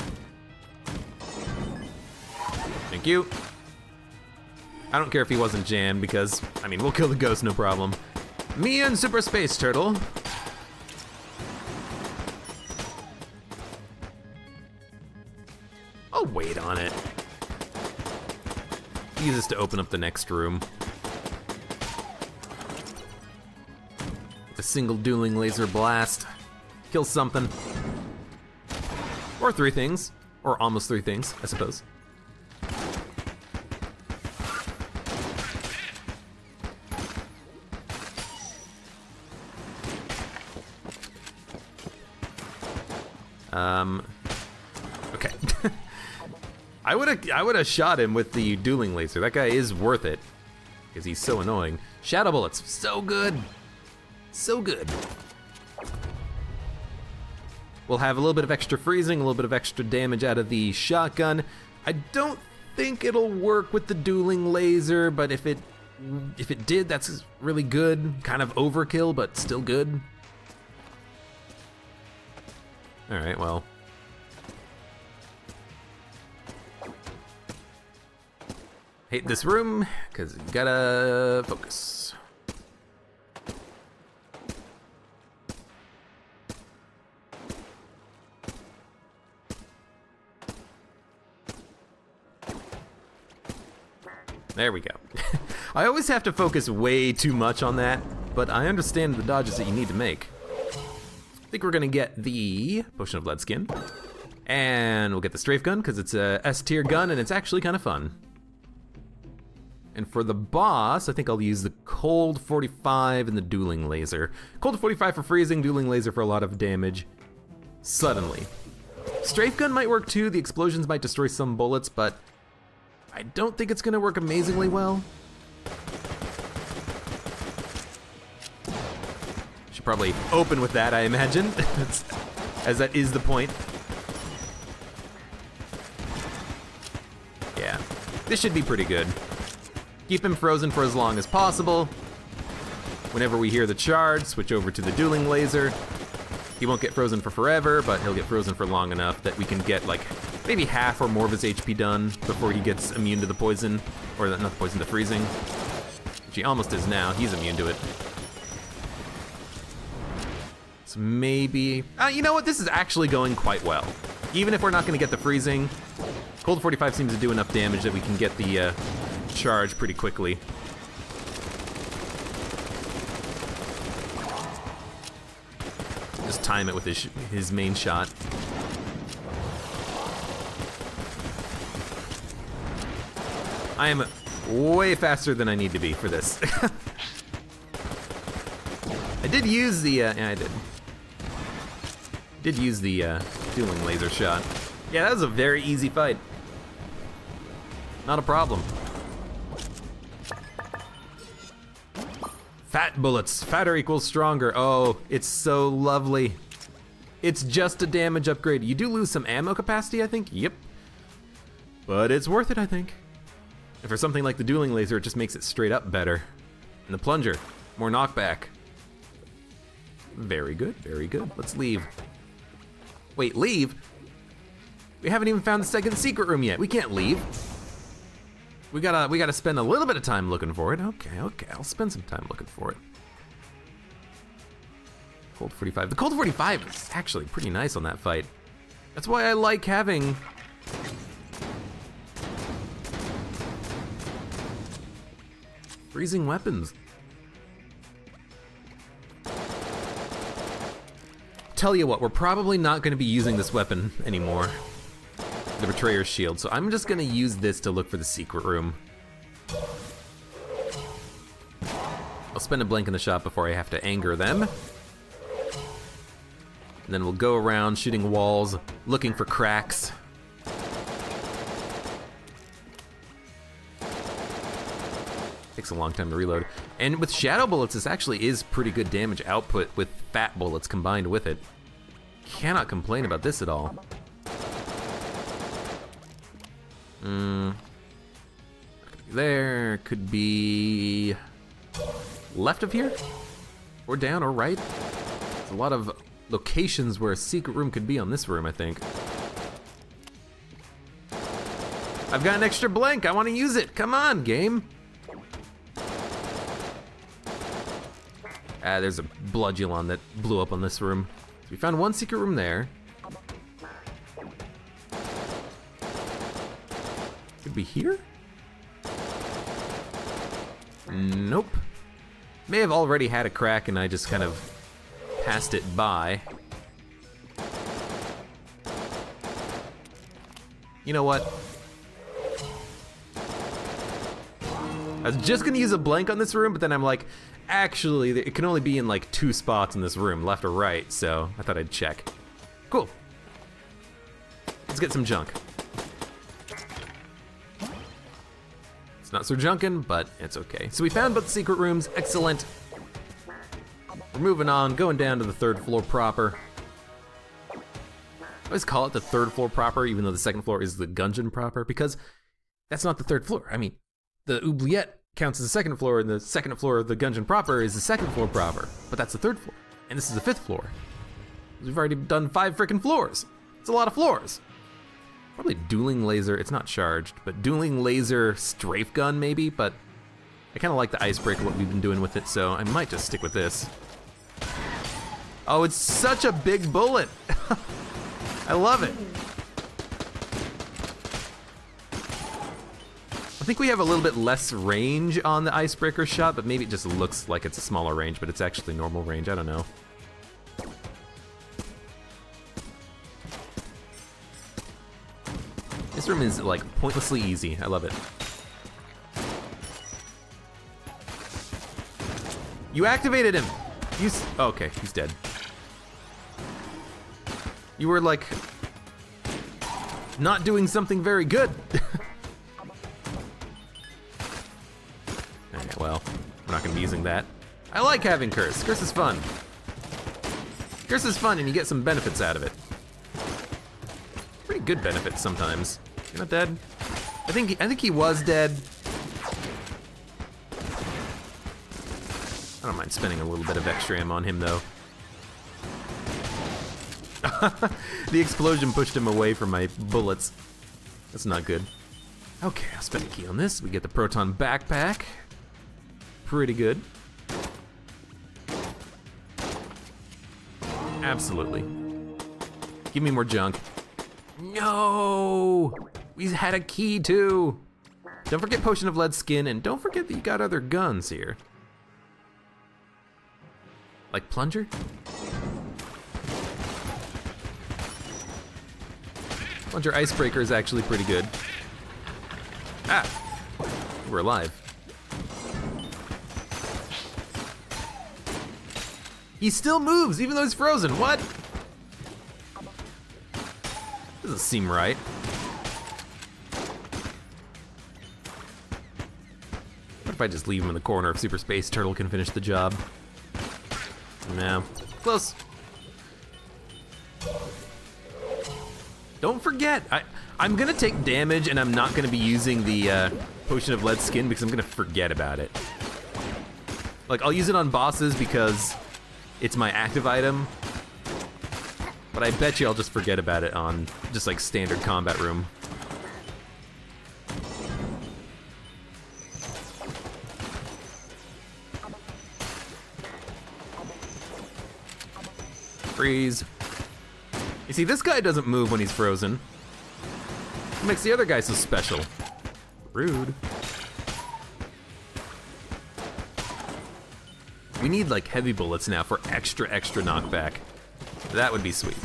A: Thank you. I don't care if he wasn't jammed because, I mean, we'll kill the ghost, no problem. Me and Super Space Turtle. I'll wait on it. Use this to open up the next room. With a single dueling laser blast. Kill something. Or 3 things. Or almost 3 things, I suppose. Okay. I would have shot him with the dueling laser. That guy is worth it because he's so annoying. Shadow bullets, so good, so good. We'll have a little bit of extra freezing, a little bit of extra damage out of the shotgun. I don't think it'll work with the dueling laser, but if it did, that's really good. Kind of overkill, but still good. All right, well. Hate this room, because you gotta focus. There we go. I always have to focus way too much on that, but I understand the dodges that you need to make. I think we're gonna get the Potion of Lead Skin, and we'll get the Strafe Gun, because it's a S-tier gun, and it's actually kind of fun. And for the boss, I think I'll use the Cold 45 and the Dueling Laser. Cold 45 for freezing, Dueling Laser for a lot of damage. Suddenly. Strafe Gun might work too, the explosions might destroy some bullets, but I don't think it's gonna work amazingly well. Should probably open with that, I imagine, as that is the point. Yeah, this should be pretty good. Keep him frozen for as long as possible. Whenever we hear the charge, switch over to the dueling laser. He won't get frozen for forever, but he'll get frozen for long enough that we can get like maybe half or more of his HP done before he gets immune to the poison, or not the poison, the freezing. Which he almost is now, he's immune to it. So maybe, you know what, this is actually going quite well. Even if we're not gonna get the freezing, Cold 45 seems to do enough damage that we can get the charge pretty quickly. Just time it with his main shot. I am way faster than I need to be for this. I did use the, yeah, I did use the dueling laser shot. Yeah, that was a very easy fight. Not a problem. Fat bullets, fatter equals stronger. Oh, it's so lovely. It's just a damage upgrade. You do lose some ammo capacity, I think. Yep. But it's worth it, I think. And for something like the dueling laser, it just makes it straight up better. And the plunger, more knockback. Very good, very good. Let's leave. Wait, leave? We haven't even found the second secret room yet. We can't leave. We gotta spend a little bit of time looking for it. Okay, I'll spend some time looking for it. Cold 45. The Cold 45 is actually pretty nice on that fight. That's why I like having freezing weapons. Tell you what, we're probably not gonna be using this weapon anymore. The Betrayer's Shield, so I'm just gonna use this to look for the secret room. I'll spend a blink in the shop before I have to anger them. And then we'll go around shooting walls, looking for cracks. Takes a long time to reload. And with shadow bullets, this actually is pretty good damage output with fat bullets combined with it. Cannot complain about this at all. There could be left of here, or down, or right. There's a lot of locations where a secret room could be on this room, I think. I've got an extra blank, I want to use it. Come on, game. There's a Bloodulon that blew up on this room. So we found one secret room there. Could be here? Nope. May have already had a crack and I just kind of passed it by. You know what? I was just gonna use a blank on this room, but then I'm like, actually, it can only be in like 2 spots in this room, left or right, so I thought I'd check. Cool. Let's get some junk. It's not so junkin', but it's okay. So we found both the secret rooms, excellent. We're moving on, going down to the 3rd floor proper. I always call it the 3rd floor proper, even though the 2nd floor is the Gungeon proper, because that's not the 3rd floor. I mean, the oubliette counts as the 2nd floor, and the 2nd floor of the Gungeon proper is the 2nd floor proper, but that's the 3rd floor, and this is the 5th floor. We've already done 5 frickin' floors. It's a lot of floors. Probably dueling laser, it's not charged, but dueling laser strafe gun maybe, but I kinda like the icebreaker, what we've been doing with it, so I might just stick with this. Oh, it's such a big bullet. I love it. I think we have a little bit less range on the icebreaker shot, but maybe it just looks like it's a smaller range, but it's actually normal range, I don't know. This room is like pointlessly easy, I love it. You activated him! Oh, okay, he's dead. You were like, not doing something very good. Alright, well, we're not gonna be using that. I like having Curse. Curse is fun. Curse is fun and you get some benefits out of it. Pretty good benefits sometimes. You're not dead? I think he was dead. I don't mind spending a little bit of extra ammo on him though. The explosion pushed him away from my bullets. That's not good. Okay, I'll spend a key on this. We get the proton backpack. Pretty good. Absolutely. Give me more junk. No! We had a key too. Don't forget Potion of Lead Skin, and don't forget that you got other guns here. Like Plunger? Plunger Icebreaker is actually pretty good. Ah! We're alive. He still moves, even though he's frozen. What? Doesn't seem right. What if I just leave him in the corner if Super Space Turtle can finish the job? No. Close. Don't forget, I'm gonna take damage and I'm not gonna be using the Potion of Lead Skin because I'm gonna forget about it. Like, I'll use it on bosses because it's my active item, but I bet you I'll just forget about it on just like standard combat room. Freeze. You see, this guy doesn't move when he's frozen. What makes the other guy so special? Rude. We need like heavy bullets now for extra knockback. That would be sweet.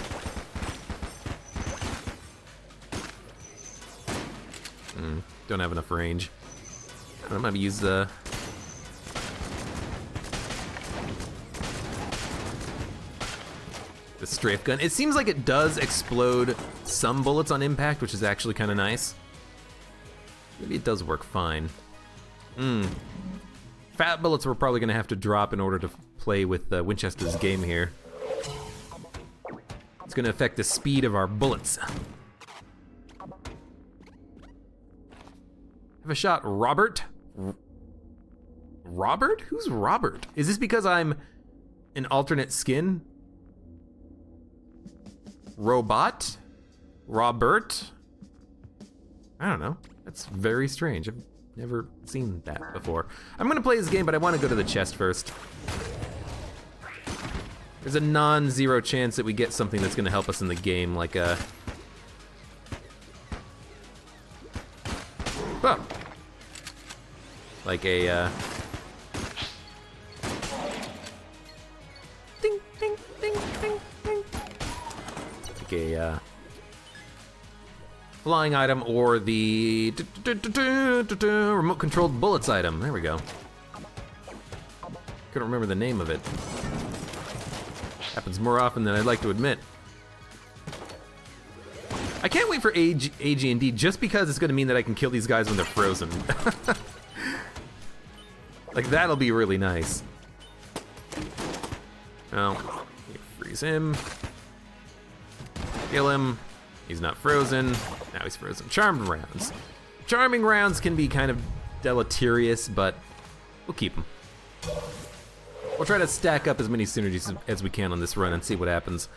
A: Don't have enough range. I'm gonna use the... the strafe gun. It seems like it does explode some bullets on impact, which is actually kind of nice. Maybe it does work fine. Fat bullets we're probably gonna have to drop in order to play with Winchester's game here. It's gonna affect the speed of our bullets. Have a shot, Robert? Robert? Who's Robert? Is this because I'm an alternate skin? Robot? Robert? I don't know. That's very strange. I've never seen that before. I'm gonna play this game, but I wanna go to the chest first. There's a non-zero chance that we get something that's gonna help us in the game, like a... Oh. Like a, ding, ding, ding, ding, ding. Like a, flying item or the remote-controlled bullets item. There we go. Couldn't remember the name of it. Happens more often than I'd like to admit. I can't wait for AG&D just because it's gonna mean that I can kill these guys when they're frozen. Like, that'll be really nice. Oh, freeze him. Kill him. He's not frozen. Now he's frozen. Charmed rounds. Charming rounds can be kind of deleterious, but we'll keep them. We'll try to stack up as many synergies as we can on this run and see what happens.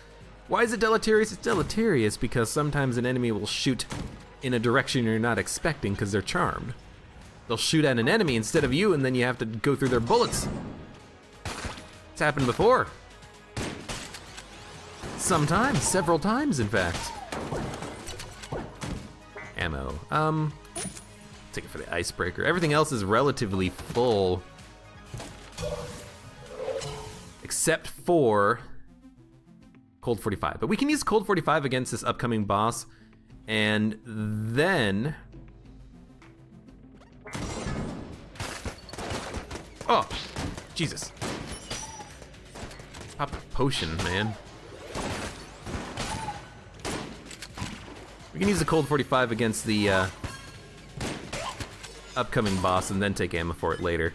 A: Why is it deleterious? It's deleterious because sometimes an enemy will shoot in a direction you're not expecting because they're charmed. They'll shoot at an enemy instead of you, and then you have to go through their bullets. It's happened before. Sometimes, several times, in fact. Ammo. Take it for the icebreaker. Everything else is relatively full. Except for Cold 45. But we can use Cold 45 against this upcoming boss, and then... Oh, Jesus. Pop a potion, man. We can use the Cold 45 against the upcoming boss and then take ammo for it later.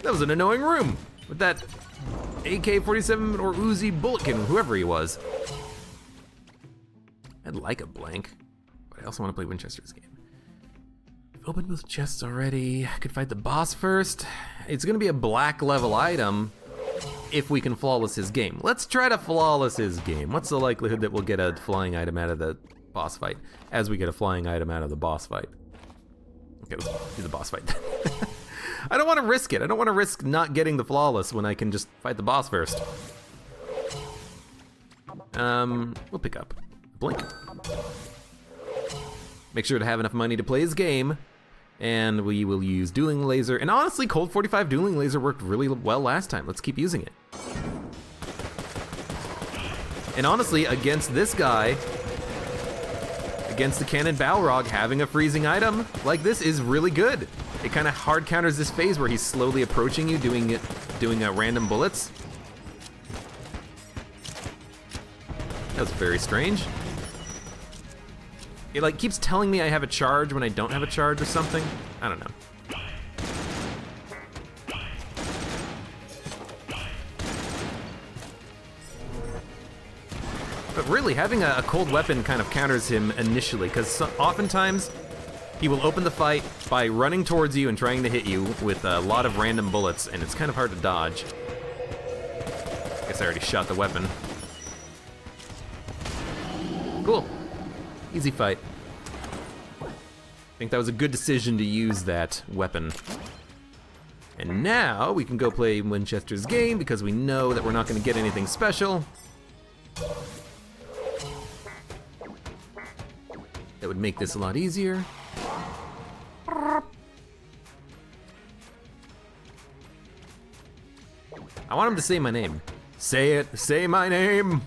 A: That was an annoying room with that AK-47 or Uzi Bulletkin, whoever he was. I'd like a blank, but I also want to play Winchester's game. I've opened both chests already. I could fight the boss first. It's gonna be a black level item if we can flawless his game. Let's try to flawless his game. What's the likelihood that we'll get a flying item out of the boss fight as we get a flying item out of the boss fight? Okay, let's do the boss fight then. I don't want to risk it. I don't want to risk not getting the flawless when I can just fight the boss first. We'll pick up Blink. Make sure to have enough money to play his game, and we will use Dueling Laser. And honestly, Cold 45 Dueling Laser worked really well last time. Let's keep using it. And honestly, against this guy, against the Cannon Balrog, having a freezing item like this is really good. It kind of hard counters this phase where he's slowly approaching you, doing random bullets. That was very strange. It like keeps telling me I have a charge when I don't have a charge or something. I don't know. But really, having a cold weapon kind of counters him initially, because oftentimes he will open the fight by running towards you and trying to hit you with a lot of random bullets, and it's kind of hard to dodge. Guess I already shot the weapon. Cool. Easy fight. I think that was a good decision to use that weapon. And now we can go play Winchester's game because we know that we're not going to get anything special. That would make this a lot easier. I want him to say my name. Say it, say my name.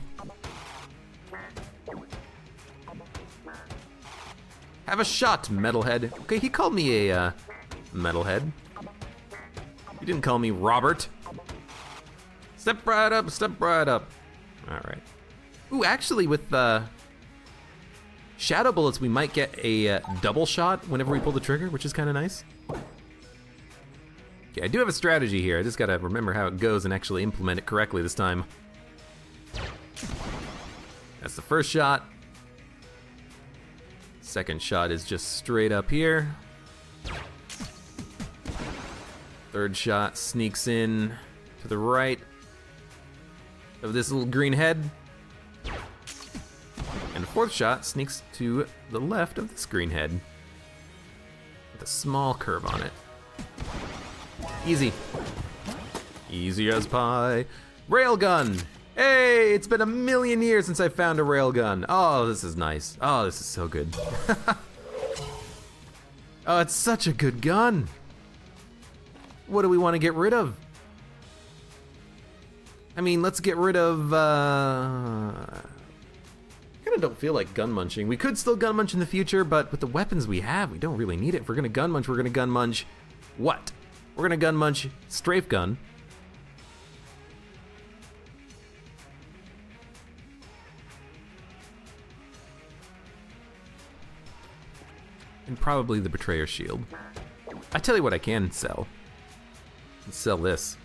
A: Have a shot, metalhead. Okay, he called me a metalhead. He didn't call me Robert. Step right up, step right up. All right. Ooh, actually with Shadow Bullets, we might get a double shot whenever we pull the trigger, which is kind of nice. Okay, I do have a strategy here. I just gotta remember how it goes and actually implement it correctly this time. That's the first shot. Second shot is just straight up here. Third shot sneaks in to the right of this little green head. And the fourth shot sneaks to the left of this green head with a small curve on it. Easy. Easy as pie. Railgun! Hey, it's been a million years since I found a railgun. Oh, this is nice. Oh, this is so good. Oh, it's such a good gun. What do we want to get rid of? I mean, let's get rid of, I kinda don't feel like gun munching. We could still gun munch in the future, but with the weapons we have, we don't really need it. If we're gonna gun munch, we're gonna gun munch what? We're gonna gun munch strafe gun. And probably the Betrayer's Shield. I tell you what I can sell. Let's sell this.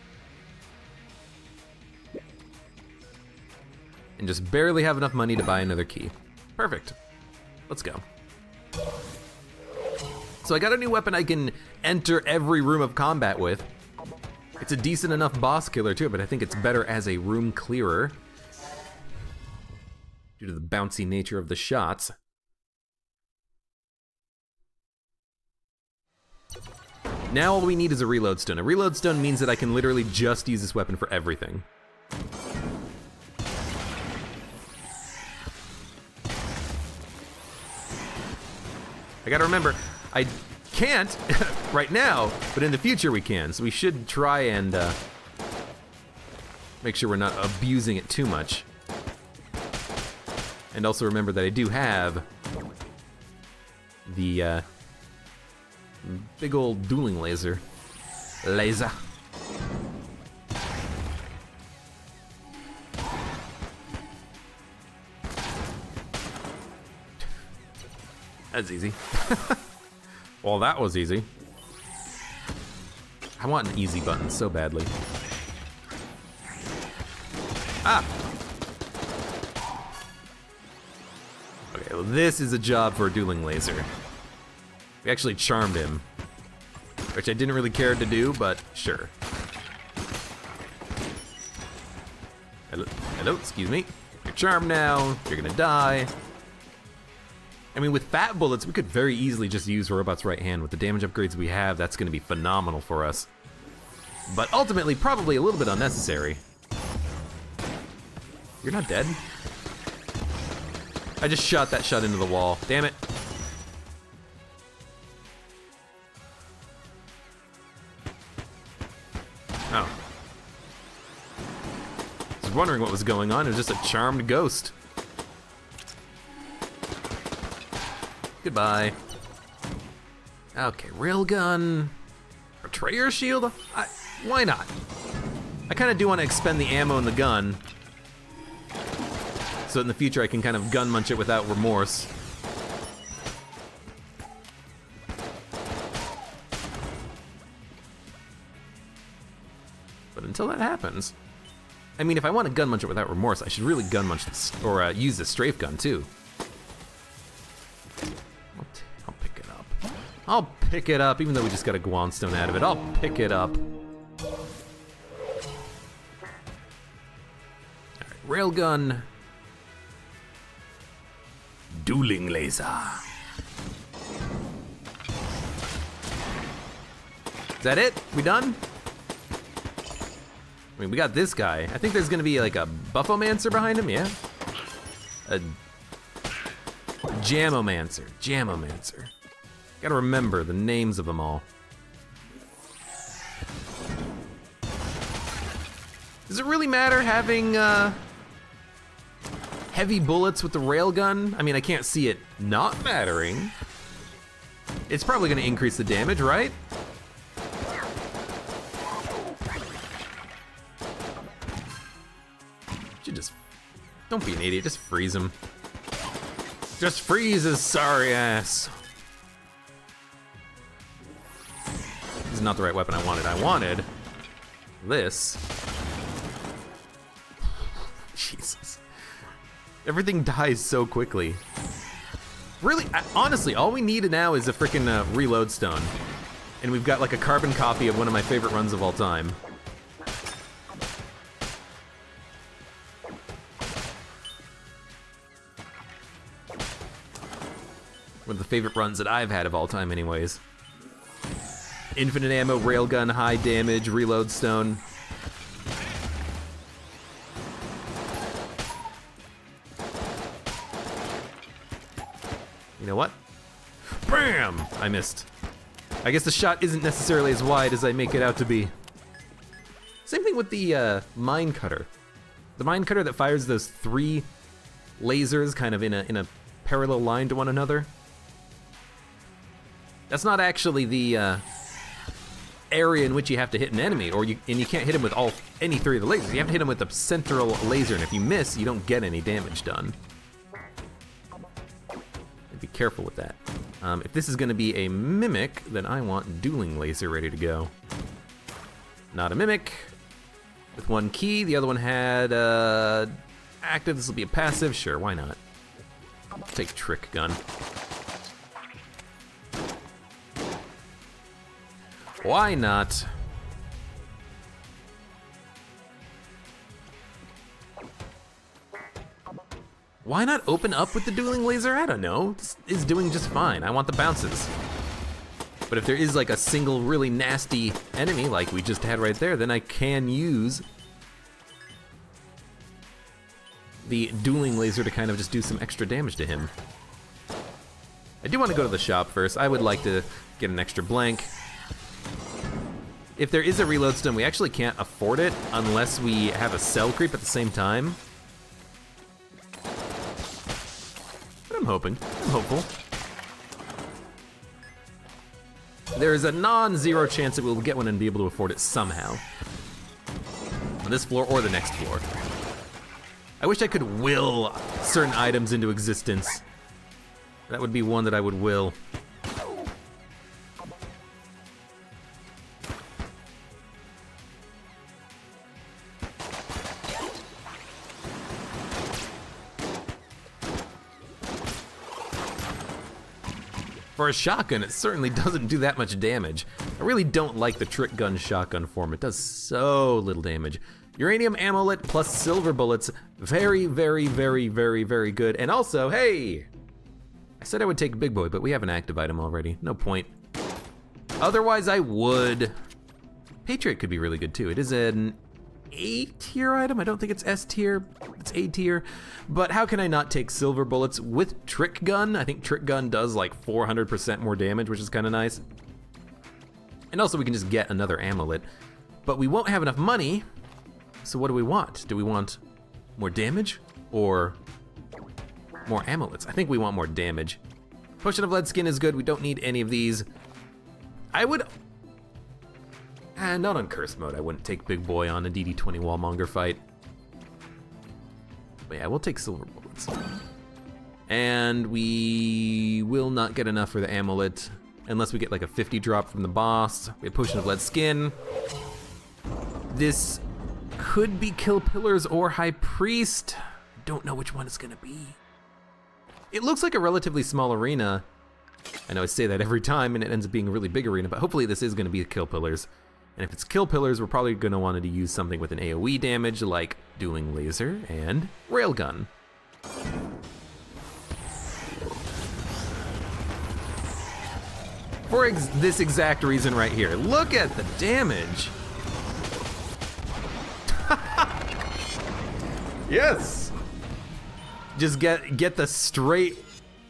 A: And just barely have enough money to buy another key. Perfect. Let's go. So I got a new weapon I can enter every room of combat with. It's a decent enough boss killer too, but I think it's better as a room clearer due to the bouncy nature of the shots. Now all we need is a reload stone. A reload stone means that I can literally just use this weapon for everything. I gotta remember, I can't right now, but in the future we can. So we should try and make sure we're not abusing it too much. And also remember that I do have the big old dueling laser. Laser. That's easy. Well, that was easy. I want an easy button so badly. Ah! Okay, well this is a job for a dueling laser. We actually charmed him, which I didn't really care to do, but sure. Hello, excuse me. You're charmed now, you're gonna die. I mean, with fat bullets, we could very easily just use Robot's right hand. With the damage upgrades we have, that's gonna be phenomenal for us. But ultimately, probably a little bit unnecessary. You're not dead? I just shot that shot into the wall. Damn it. Oh. I was wondering what was going on. It was just a charmed ghost. Goodbye. Okay, railgun. Betrayer shield? Why not? I kind of do want to expend the ammo in the gun, so in the future I can kind of gun munch it without remorse. But until that happens, I mean, if I want to gun munch it without remorse, I should really gun munch this, or use the strafe gun too. I'll pick it up. I'll pick it up, even though we just got a Guanstone out of it. I'll pick it up. Alright, railgun. Dueling laser. Is that it? We done? I mean, we got this guy. I think there's gonna be like a Buffomancer behind him, yeah? A Jamomancer. Jamomancer. Gotta remember the names of them all. Does it really matter having heavy bullets with the railgun? I mean, I can't see it not mattering. It's probably gonna increase the damage, right? Just don't be an idiot, just freeze him. Just freeze his sorry ass. This is not the right weapon I wanted. I wanted this. Jesus. Everything dies so quickly. Really, honestly, all we need now is a freaking reload stone. And we've got like a carbon copy of one of my favorite runs of all time. One of the favorite runs that I've had of all time anyways. Infinite ammo, railgun, high damage, reload stone. You know what? Bam! I missed. I guess the shot isn't necessarily as wide as I make it out to be. Same thing with the mine cutter. The mine cutter that fires those 3 lasers kind of in a parallel line to one another. That's not actually the area in which you have to hit an enemy, and you can't hit him with any 3 of the lasers. You have to hit him with the central laser, and if you miss, you don't get any damage done. Be careful with that. If this is going to be a mimic, then I want dueling laser ready to go. Not a mimic. With 1 key, the other one had active. This will be a passive. Sure, why not? I'll take trick gun. Why not? Why not open up with the dueling laser? I don't know. This is doing just fine. I want the bounces. But if there is like a single really nasty enemy like we just had right there, then I can use the dueling laser to kind of just do some extra damage to him. I do want to go to the shop first. I would like to get an extra blank. If there is a reload stone, we actually can't afford it unless we have a cell creep at the same time. But I'm hoping. I'm hopeful. There is a non-zero chance that we'll get one and be able to afford it somehow. On this floor or the next floor. I wish I could will certain items into existence. That would be one that I would will. For a shotgun, it certainly doesn't do that much damage. I really don't like the trick gun shotgun form. It does so little damage. Uranium amulet plus silver bullets. Very, very, very, very, very good. And also, hey! I said I would take Big Boy, but we have an active item already. No point. Otherwise, I would. Patriot could be really good too. It is an A-tier item. I don't think it's S-tier. It's A-tier. But how can I not take silver bullets with Trick Gun? I think Trick Gun does like 400% more damage, which is kind of nice. And also we can just get another amulet. But we won't have enough money, so what do we want? Do we want more damage or more amulets? I think we want more damage. Potion of Lead Skin is good. We don't need any of these. I would... not on Curse Mode. I wouldn't take Big Boy on a DD20 Wallmonger fight. But yeah, we'll take silver bullets. And we will not get enough for the amulet unless we get like a 50 drop from the boss. We have Potion of Lead Skin. This could be Kill Pillars or High Priest. I don't know which one it's gonna be. It looks like a relatively small arena. I know I say that every time and it ends up being a really big arena, but hopefully this is gonna be Kill Pillars. And if it's Kill Pillars, we're probably gonna want to use something with an AoE damage like Dueling Laser and Railgun. For this exact reason right here. Look at the damage. Yes. Just get the straight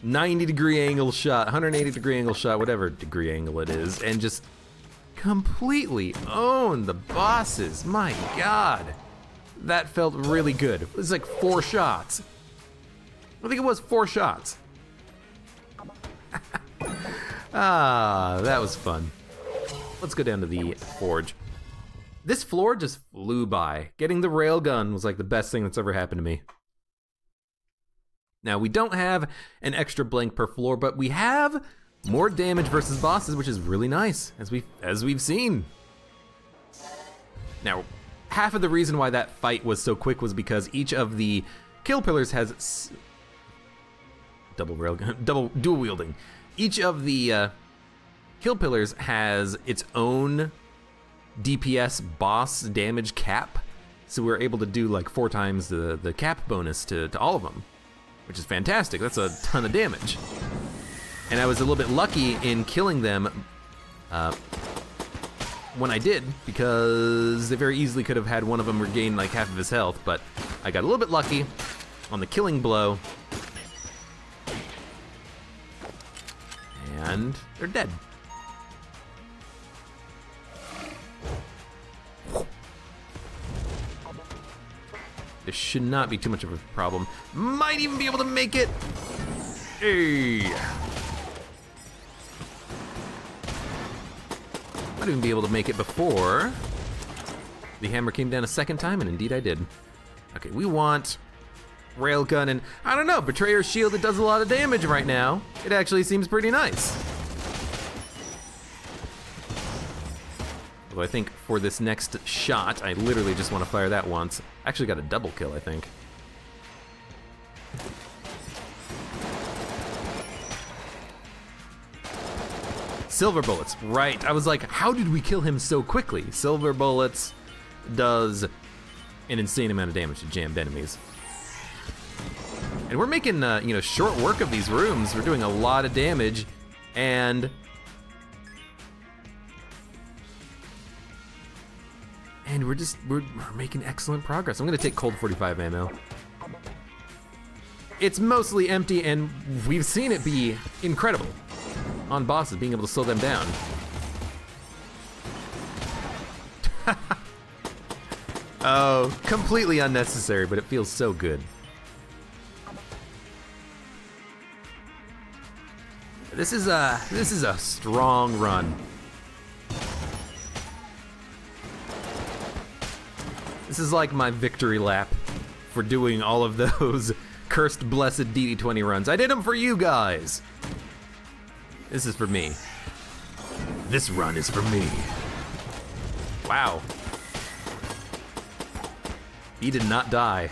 A: 90-degree angle shot, 180-degree angle shot, whatever degree angle it is, and just completely own the bosses. My God. That felt really good. It was like 4 shots. I think it was 4 shots. Ah, that was fun. Let's go down to the forge. This floor just flew by. Getting the railgun was like the best thing that's ever happened to me. Now, we don't have an extra blank per floor, but we have more damage versus bosses, which is really nice, as we've seen. Now, half of the reason why that fight was so quick was because each of the Kill Pillars has double railgun, dual wielding. Each of the Kill Pillars has its own DPS boss damage cap, so we're able to do like 4 times the cap bonus to all of them, which is fantastic. That's a ton of damage. And I was a little bit lucky in killing them when I did, because they very easily could have had one of them regain like half of his health, but I got a little bit lucky on the killing blow, and they're dead. This should not be too much of a problem. Might even be able to make it. Hey. Might even be able to make it before the hammer came down a second time, and indeed I did. Okay, we want railgun, and I don't know, Betrayer's Shield, it does a lot of damage right now. It actually seems pretty nice. Although I think for this next shot, I literally just want to fire that once. Actually got a double kill, I think. Silver bullets, right. I was like, how did we kill him so quickly? Silver bullets does an insane amount of damage to jammed enemies. And we're making, you know, short work of these rooms. We're doing a lot of damage, and we're making excellent progress. I'm gonna take cold 45 ammo. It's mostly empty, and we've seen it be incredible on bosses, being able to slow them down. Oh, completely unnecessary, but it feels so good. This is a strong run. This is like my victory lap for doing all of those cursed blessed DD20 runs. I did them for you guys. This is for me. This run is for me. Wow. He did not die.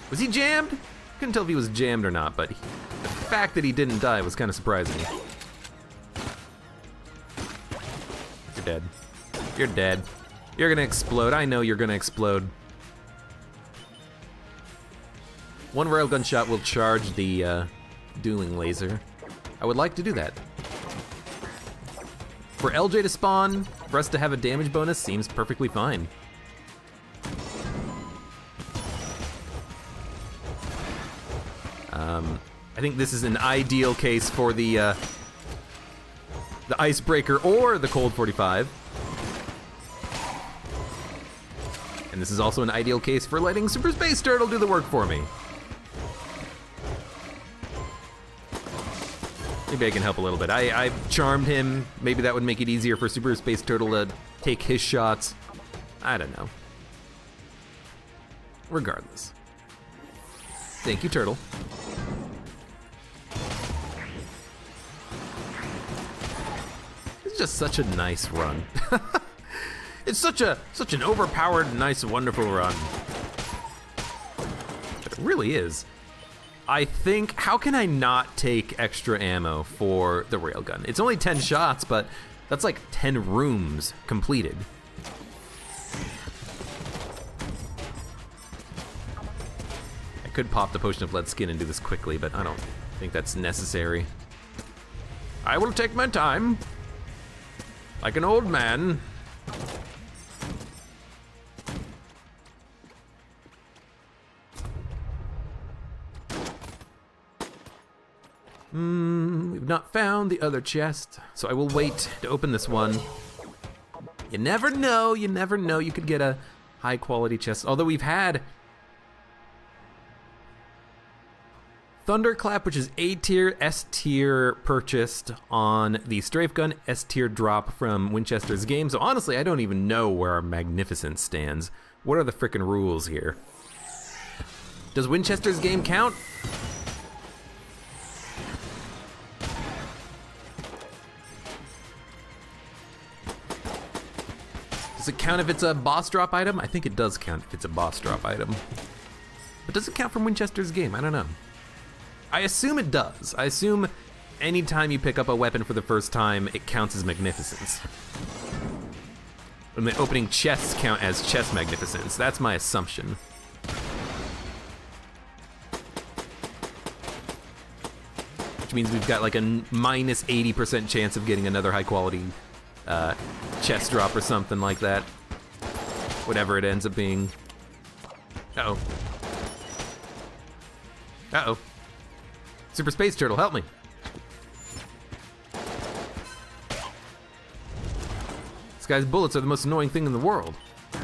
A: Was he jammed? Couldn't tell if he was jammed or not, but the fact that he didn't die was kind of surprising. dead. You're dead. You're gonna explode. I know you're gonna explode. One railgun shot will charge the dueling laser. I would like to do that. For LJ to spawn, for us to have a damage bonus seems perfectly fine. I think this is an ideal case for the icebreaker or the cold 45. And this is also an ideal case for letting Super Space Turtle do the work for me. Maybe I can help a little bit. I charmed him. Maybe that would make it easier for Super Space Turtle to take his shots. I don't know. Regardless. Thank you, Turtle. It's just such a nice run. It's such an overpowered, nice, wonderful run. It really is. I think, how can I not take extra ammo for the railgun? It's only 10 shots, but that's like 10 rooms completed. I could pop the Potion of Lead Skin and do this quickly, but I don't think that's necessary. I will take my time, like an old man. We've not found the other chest, so I will wait to open this one. You never know, you could get a high quality chest. Although we've had Thunderclap, which is A tier, S tier purchased on the Strafe Gun, S tier drop from Winchester's game. So honestly, I don't even know where our Magnificence stands. What are the frickin' rules here? Does Winchester's game count? Does it count if it's a boss drop item? I think it does count if it's a boss drop item. But does it count from Winchester's game? I don't know. I assume it does. I assume anytime you pick up a weapon for the first time, it counts as Magnificence. And the opening chests count as chest Magnificence. That's my assumption. Which means we've got like a minus 80% chance of getting another high quality chest drop or something like that. Whatever it ends up being. Uh-oh. Uh-oh. Super Space Turtle, help me. This guy's bullets are the most annoying thing in the world. I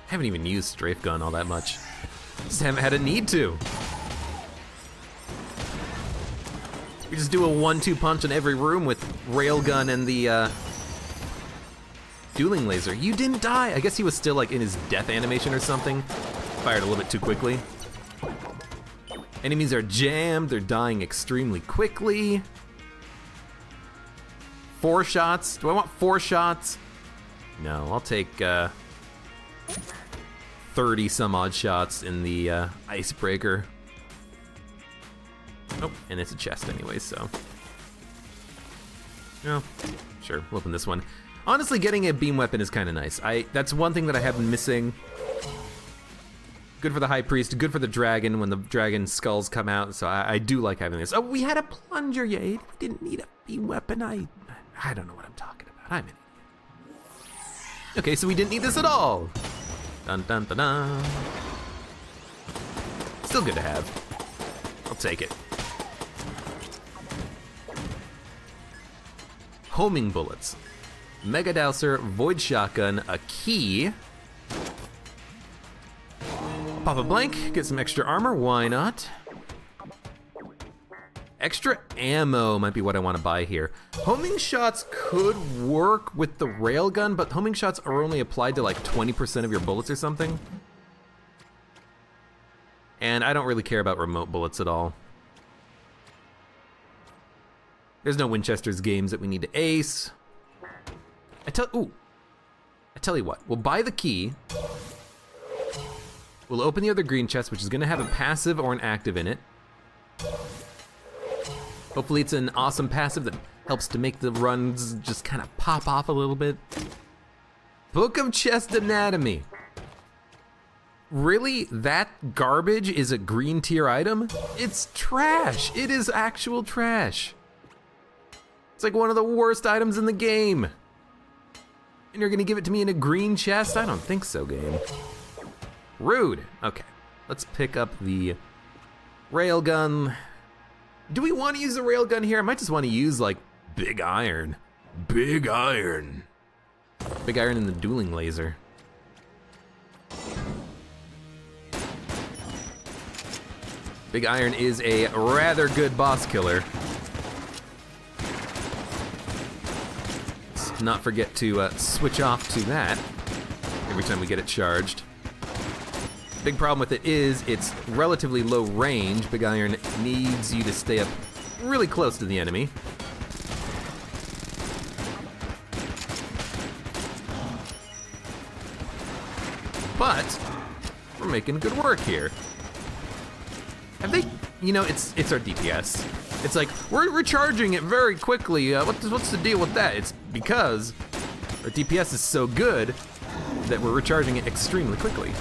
A: haven't even used Strafe Gun all that much. Just haven't had a need to. We just do a 1-2 punch in every room with Railgun and the dueling laser. You didn't die. I guess he was still like in his death animation or something. Fired a little bit too quickly. Enemies are jammed. They're dying extremely quickly. 4 shots. Do I want 4 shots? No, I'll take 30 some odd shots in the icebreaker. Oh, and it's a chest anyway, so. Oh, sure, we'll open this one. Honestly, getting a beam weapon is kind of nice. That's one thing that I have been missing. Good for the High Priest, good for the dragon when the dragon skulls come out, so I do like having this. Oh, we had a plunger, you idiot. We didn't need a beam weapon. I don't know what I'm talking about. I'm an idiot. Okay, so we didn't need this at all. Dun dun dun dun. Still good to have. I'll take it. Homing bullets. Mega Dowser, Void Shotgun, a key. Pop a blank, get some extra armor, why not? Extra ammo might be what I want to buy here. Homing shots could work with the railgun, but homing shots are only applied to like 20% of your bullets or something. And I don't really care about remote bullets at all. There's no Winchester's games that we need to ace. I tell you what, we'll buy the key. We'll open the other green chest, which is gonna have a passive or an active in it. Hopefully it's an awesome passive that Helps to make the runs just kind of pop off a little bit. Book of Chest Anatomy. Really? That garbage is a green tier item? It's trash. It is actual trash. It's like one of the worst items in the game. And you're gonna give it to me in a green chest? I don't think so, game. Rude. Okay, let's pick up the railgun. Do we want to use the railgun here? I might just want to use like big iron. Big iron. Big iron and the dueling laser. Big iron is a rather good boss killer. Let's not forget to switch off to that every time we get it charged. Big problem with it is it's relatively low range. Big iron needs you to stay up really close to the enemy. But we're making good work here. Have they, you know, it's our DPS. It's like, we're recharging it very quickly. What's the deal with that? It's because our DPS is so good that we're recharging it extremely quickly.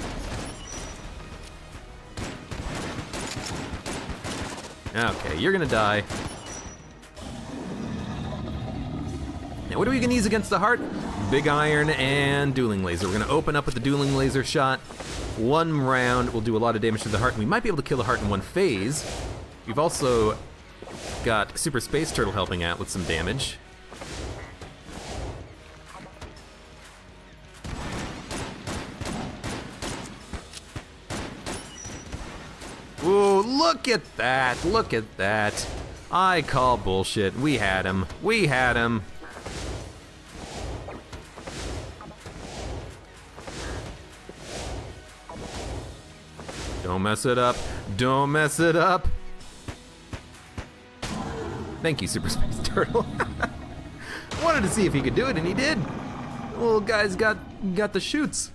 A: Okay, you're gonna die. Now what are we gonna use against the heart? Big iron and dueling laser. We're gonna open up with the dueling laser shot. One round will do a lot of damage to the heart, and we might be able to kill the heart in one phase. We've also got Super Space Turtle helping out with some damage. Ooh, look at that, look at that. I call bullshit. We had him, we had him. Don't mess it up, don't mess it up. Thank you, Super Space Turtle. Wanted to see if he could do it, and he did. The little guy's got the shoots.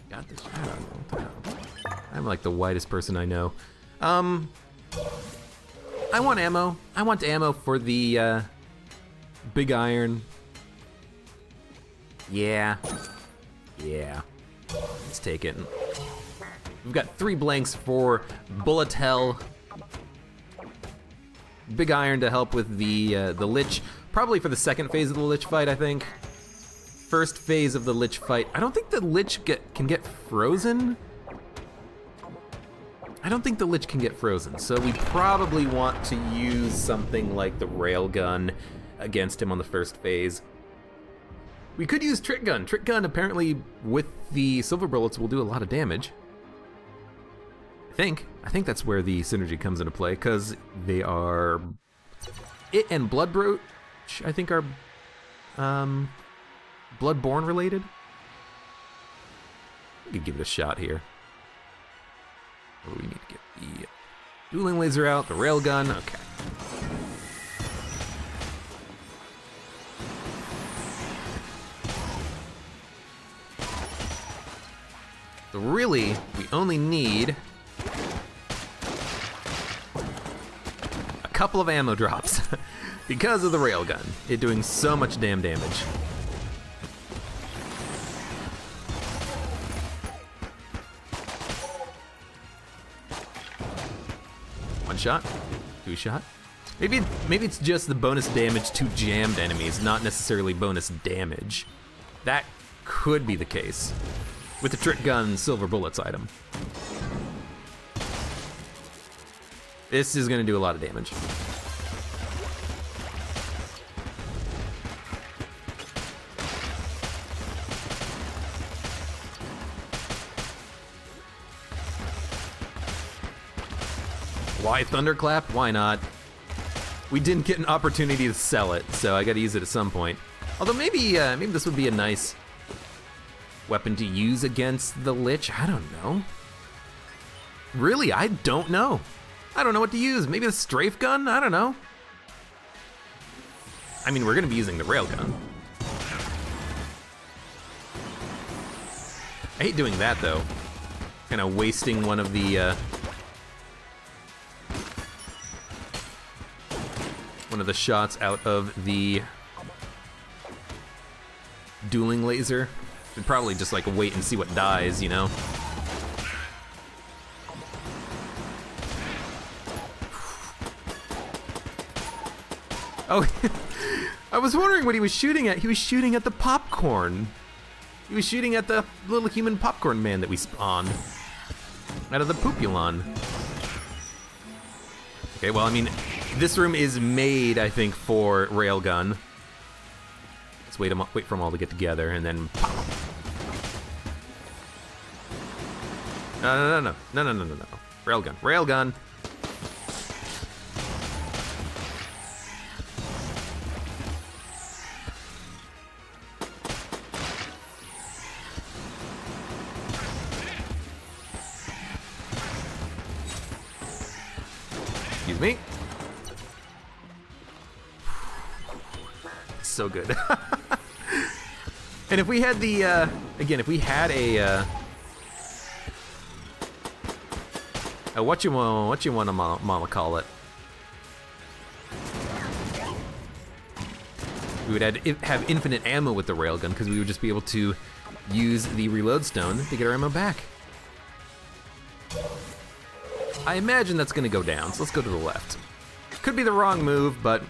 A: Got the shoots. I don't know. I'm like the whitest person I know. I want ammo. I want ammo for the big iron. Yeah. Yeah. Let's take it. We've got 3 blanks for bullet hell. Big iron to help with the lich. Probably for the second phase of the lich fight, I think. First phase of the lich fight. I don't think the lich can get frozen. I don't think the lich can get frozen, so we probably want to use something like the railgun against him on the first phase. We could use Trick Gun. Trick Gun apparently with the silver bullets will do a lot of damage. I think that's where the synergy comes into play, because they are... It and Blood Brooch, I think, are Bloodborne related. We could give it a shot here. Oh, we need to get the dueling laser out, the railgun, okay. So really, we only need a couple of ammo drops because of the railgun. It doing so much damn damage. One shot, 2 shot. Maybe it's just the bonus damage to jammed enemies, not necessarily bonus damage. That could be the case with the Trick Gun silver bullets item. This is gonna do a lot of damage. Why Thunderclap? Why not? We didn't get an opportunity to sell it, so I gotta use it at some point. Although maybe this would be a nice weapon to use against the Lich. I don't know. Really, I don't know. I don't know what to use. Maybe the strafe gun? I don't know. I mean, we're gonna be using the railgun. I hate doing that though. Kind of wasting one of the one of the shots out of the dueling laser. Should probably just like wait and see what dies, you know? Oh, I was wondering what he was shooting at. He was shooting at the popcorn. He was shooting at the little human popcorn man that we spawned out of the Poopulon. Okay, well, I mean, this room is made, I think, for railgun. Let's wait for them all to get together and then pop. No. Railgun, railgun. Excuse me. So good. And if we had the, again, if we had a what you want to mama call it? We would have infinite ammo with the railgun because we would just be able to use the reload stone to get our ammo back. I imagine that's gonna go down, so let's go to the left. Could be the wrong move, but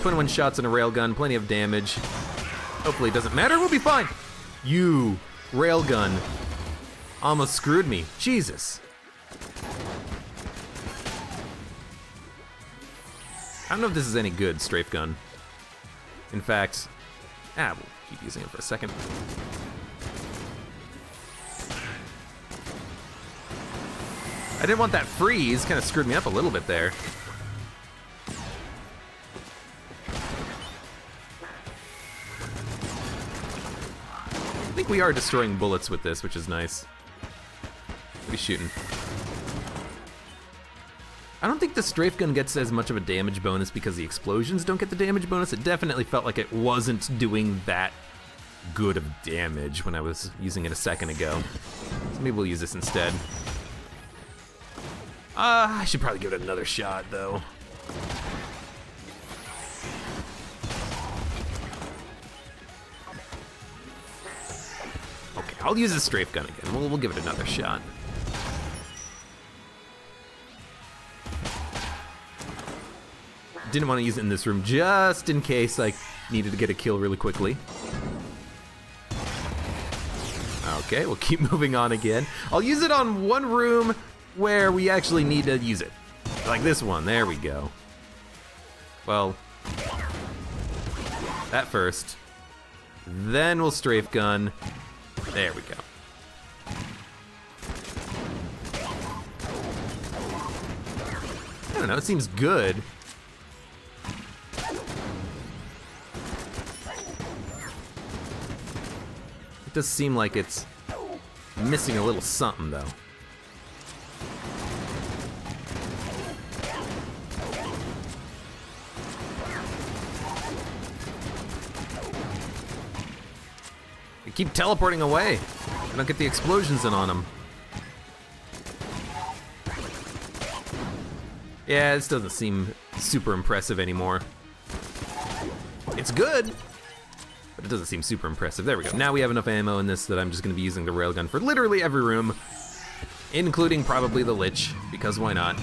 A: 21 shots in a railgun, plenty of damage. Hopefully it doesn't matter, we'll be fine. You, railgun, almost screwed me, Jesus. I don't know if this is any good, strafe gun. In fact, we'll keep using it for a second. I didn't want that freeze, kind of screwed me up a little bit there. I think we are destroying bullets with this, which is nice. What are we shooting? I don't think the strafe gun gets as much of a damage bonus because the explosions don't get the damage bonus. It definitely felt like it wasn't doing that good of damage when I was using it a second ago. So maybe we'll use this instead. I should probably give it another shot, though. Okay, I'll use the strafe gun again. We'll give it another shot. Didn't want to use it in this room just in case I needed to get a kill really quickly. Okay, we'll keep moving on again. I'll use it on one room where we actually need to use it. Like this one, there we go. Well, that first. Then we'll strafe gun. There we go. I don't know, it seems good. It does seem like it's missing a little something, though. They keep teleporting away. I don't get the explosions in on them. Yeah, this doesn't seem super impressive anymore. It's good, but it doesn't seem super impressive. There we go. Now we have enough ammo in this that I'm just gonna be using the railgun for literally every room, including probably the Lich, because why not?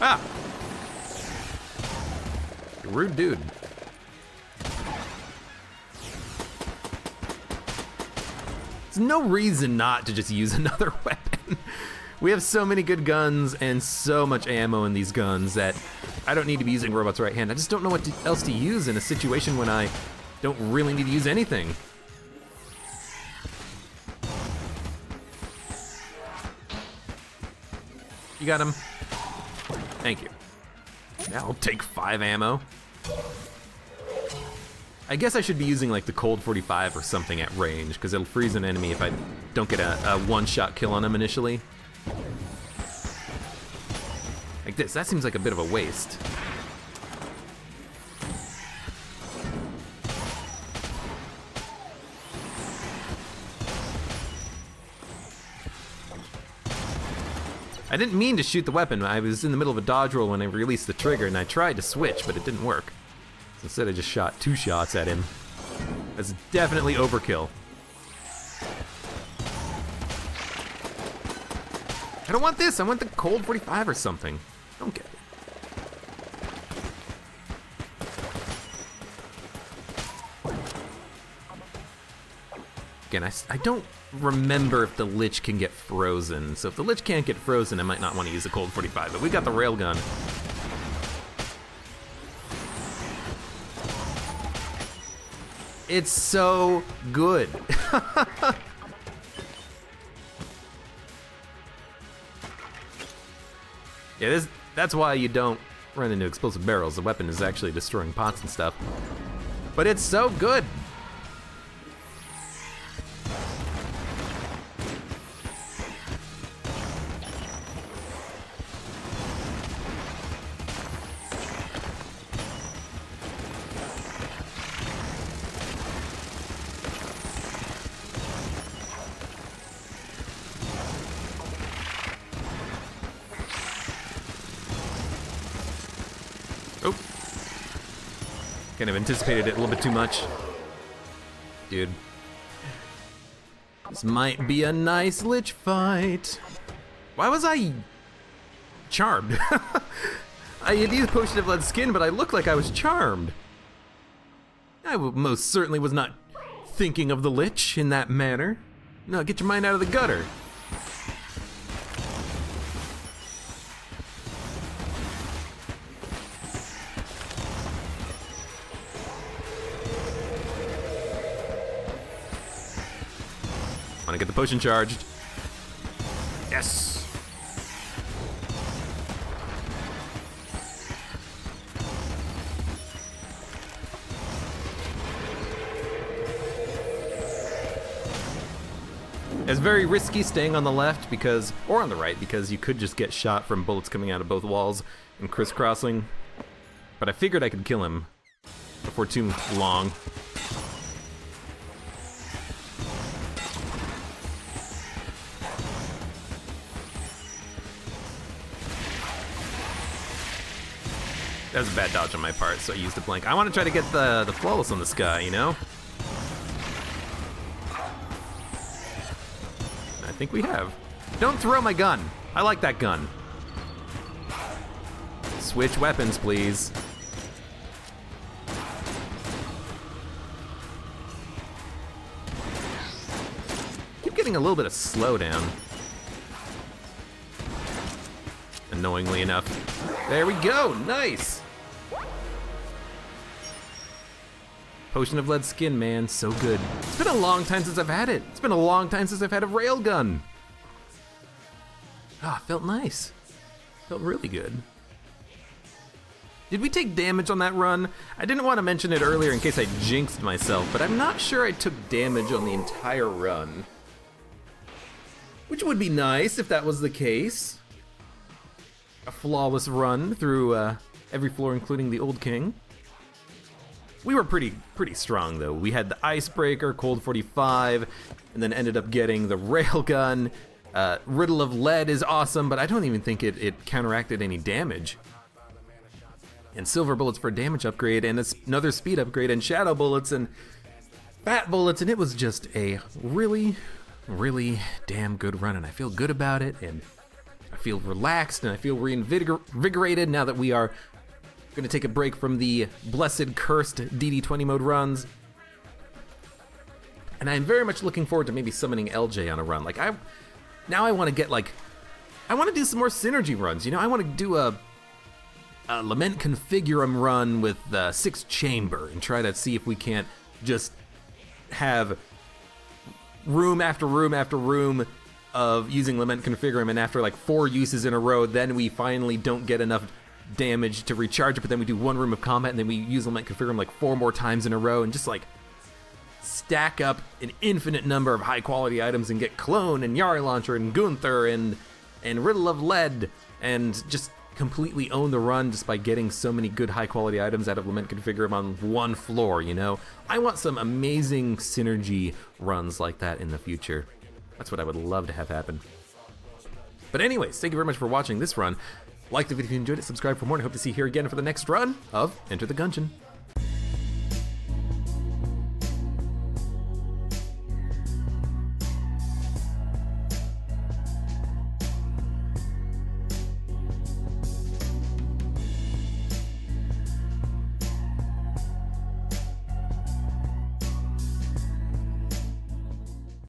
A: Ah! You rude dude. There's no reason not to just use another weapon. We have so many good guns and so much ammo in these guns that I don't need to be using robot's right hand. I just don't know what else to use in a situation when I don't really need to use anything. You got him? Thank you. Now I'll take 5 ammo. I guess I should be using like the cold 45 or something at range because it'll freeze an enemy if I don't get a one-shot kill on him initially. Like this, that seems like a bit of a waste. I didn't mean to shoot the weapon. I was in the middle of a dodge roll when I released the trigger, and I tried to switch, but it didn't work. So instead, I just shot 2 shots at him. That's definitely overkill. I don't want this. I want the cold 45 or something. I don't get it. Again, I don't remember if the Lich can get frozen. So if the Lich can't get frozen, I might not want to use a cold 45, but we got the railgun. It's so good. Yeah, that's why you don't run into explosive barrels. The weapon is actually destroying pots and stuff. But it's so good. Oh. Kind of anticipated it a little bit too much. Dude. This might be a nice Lich fight. Why was I charmed? I had used Potion of Blood Skin, but I looked like I was charmed. I most certainly was not thinking of the Lich in that manner. No, get your mind out of the gutter. Want to get the potion charged. Yes! It's very risky staying on the left because, or on the right, because you could just get shot from bullets coming out of both walls and crisscrossing. But I figured I could kill him before too long. That was a bad dodge on my part, so I used a blank. I want to try to get the flawless on this guy, you know? I think we have. Don't throw my gun. I like that gun. Switch weapons, please. Keep getting a little bit of slowdown. Annoyingly enough. There we go, nice! Potion of Lead Skin, man, so good. It's been a long time since I've had it. It's been a long time since I've had a railgun. Ah, felt nice. Felt really good. Did we take damage on that run? I didn't want to mention it earlier in case I jinxed myself, but I'm not sure I took damage on the entire run. Which would be nice if that was the case. A flawless run through every floor, including the Old King. We were pretty strong though. We had the Icebreaker, Cold 45, and then ended up getting the Railgun. Riddle of Lead is awesome, but I don't even think it counteracted any damage. And Silver Bullets for a damage upgrade, and another speed upgrade, and Shadow Bullets, and Fat Bullets, and it was just a really, really damn good run, and I feel good about it, and I feel relaxed, and I feel reinvigorated now that we are going to take a break from the blessed, cursed DD20 mode runs. And I'm very much looking forward to maybe summoning LJ on a run. Like, now I want to get, like, I want to do some more synergy runs, you know? I want to do a Lament Configurum run with 6 Chamber and try to see if we can't just have room after room after room of using Lament Configurum, and after like 4 uses in a row, then we finally don't get enough damage to recharge it, but then we do 1 room of combat, and then we use Lament Configurum like 4 more times in a row, and just like stack up an infinite number of high quality items and get Clone and Yari Launcher and Gunther and Riddle of Lead, and just completely own the run just by getting so many good high quality items out of Lament Configurum on 1 floor, you know? I want some amazing synergy runs like that in the future. That's what I would love to have happen. But anyways, thank you very much for watching this run. Like the video if you enjoyed it, subscribe for more, and I hope to see you here again for the next run of Enter the Gungeon.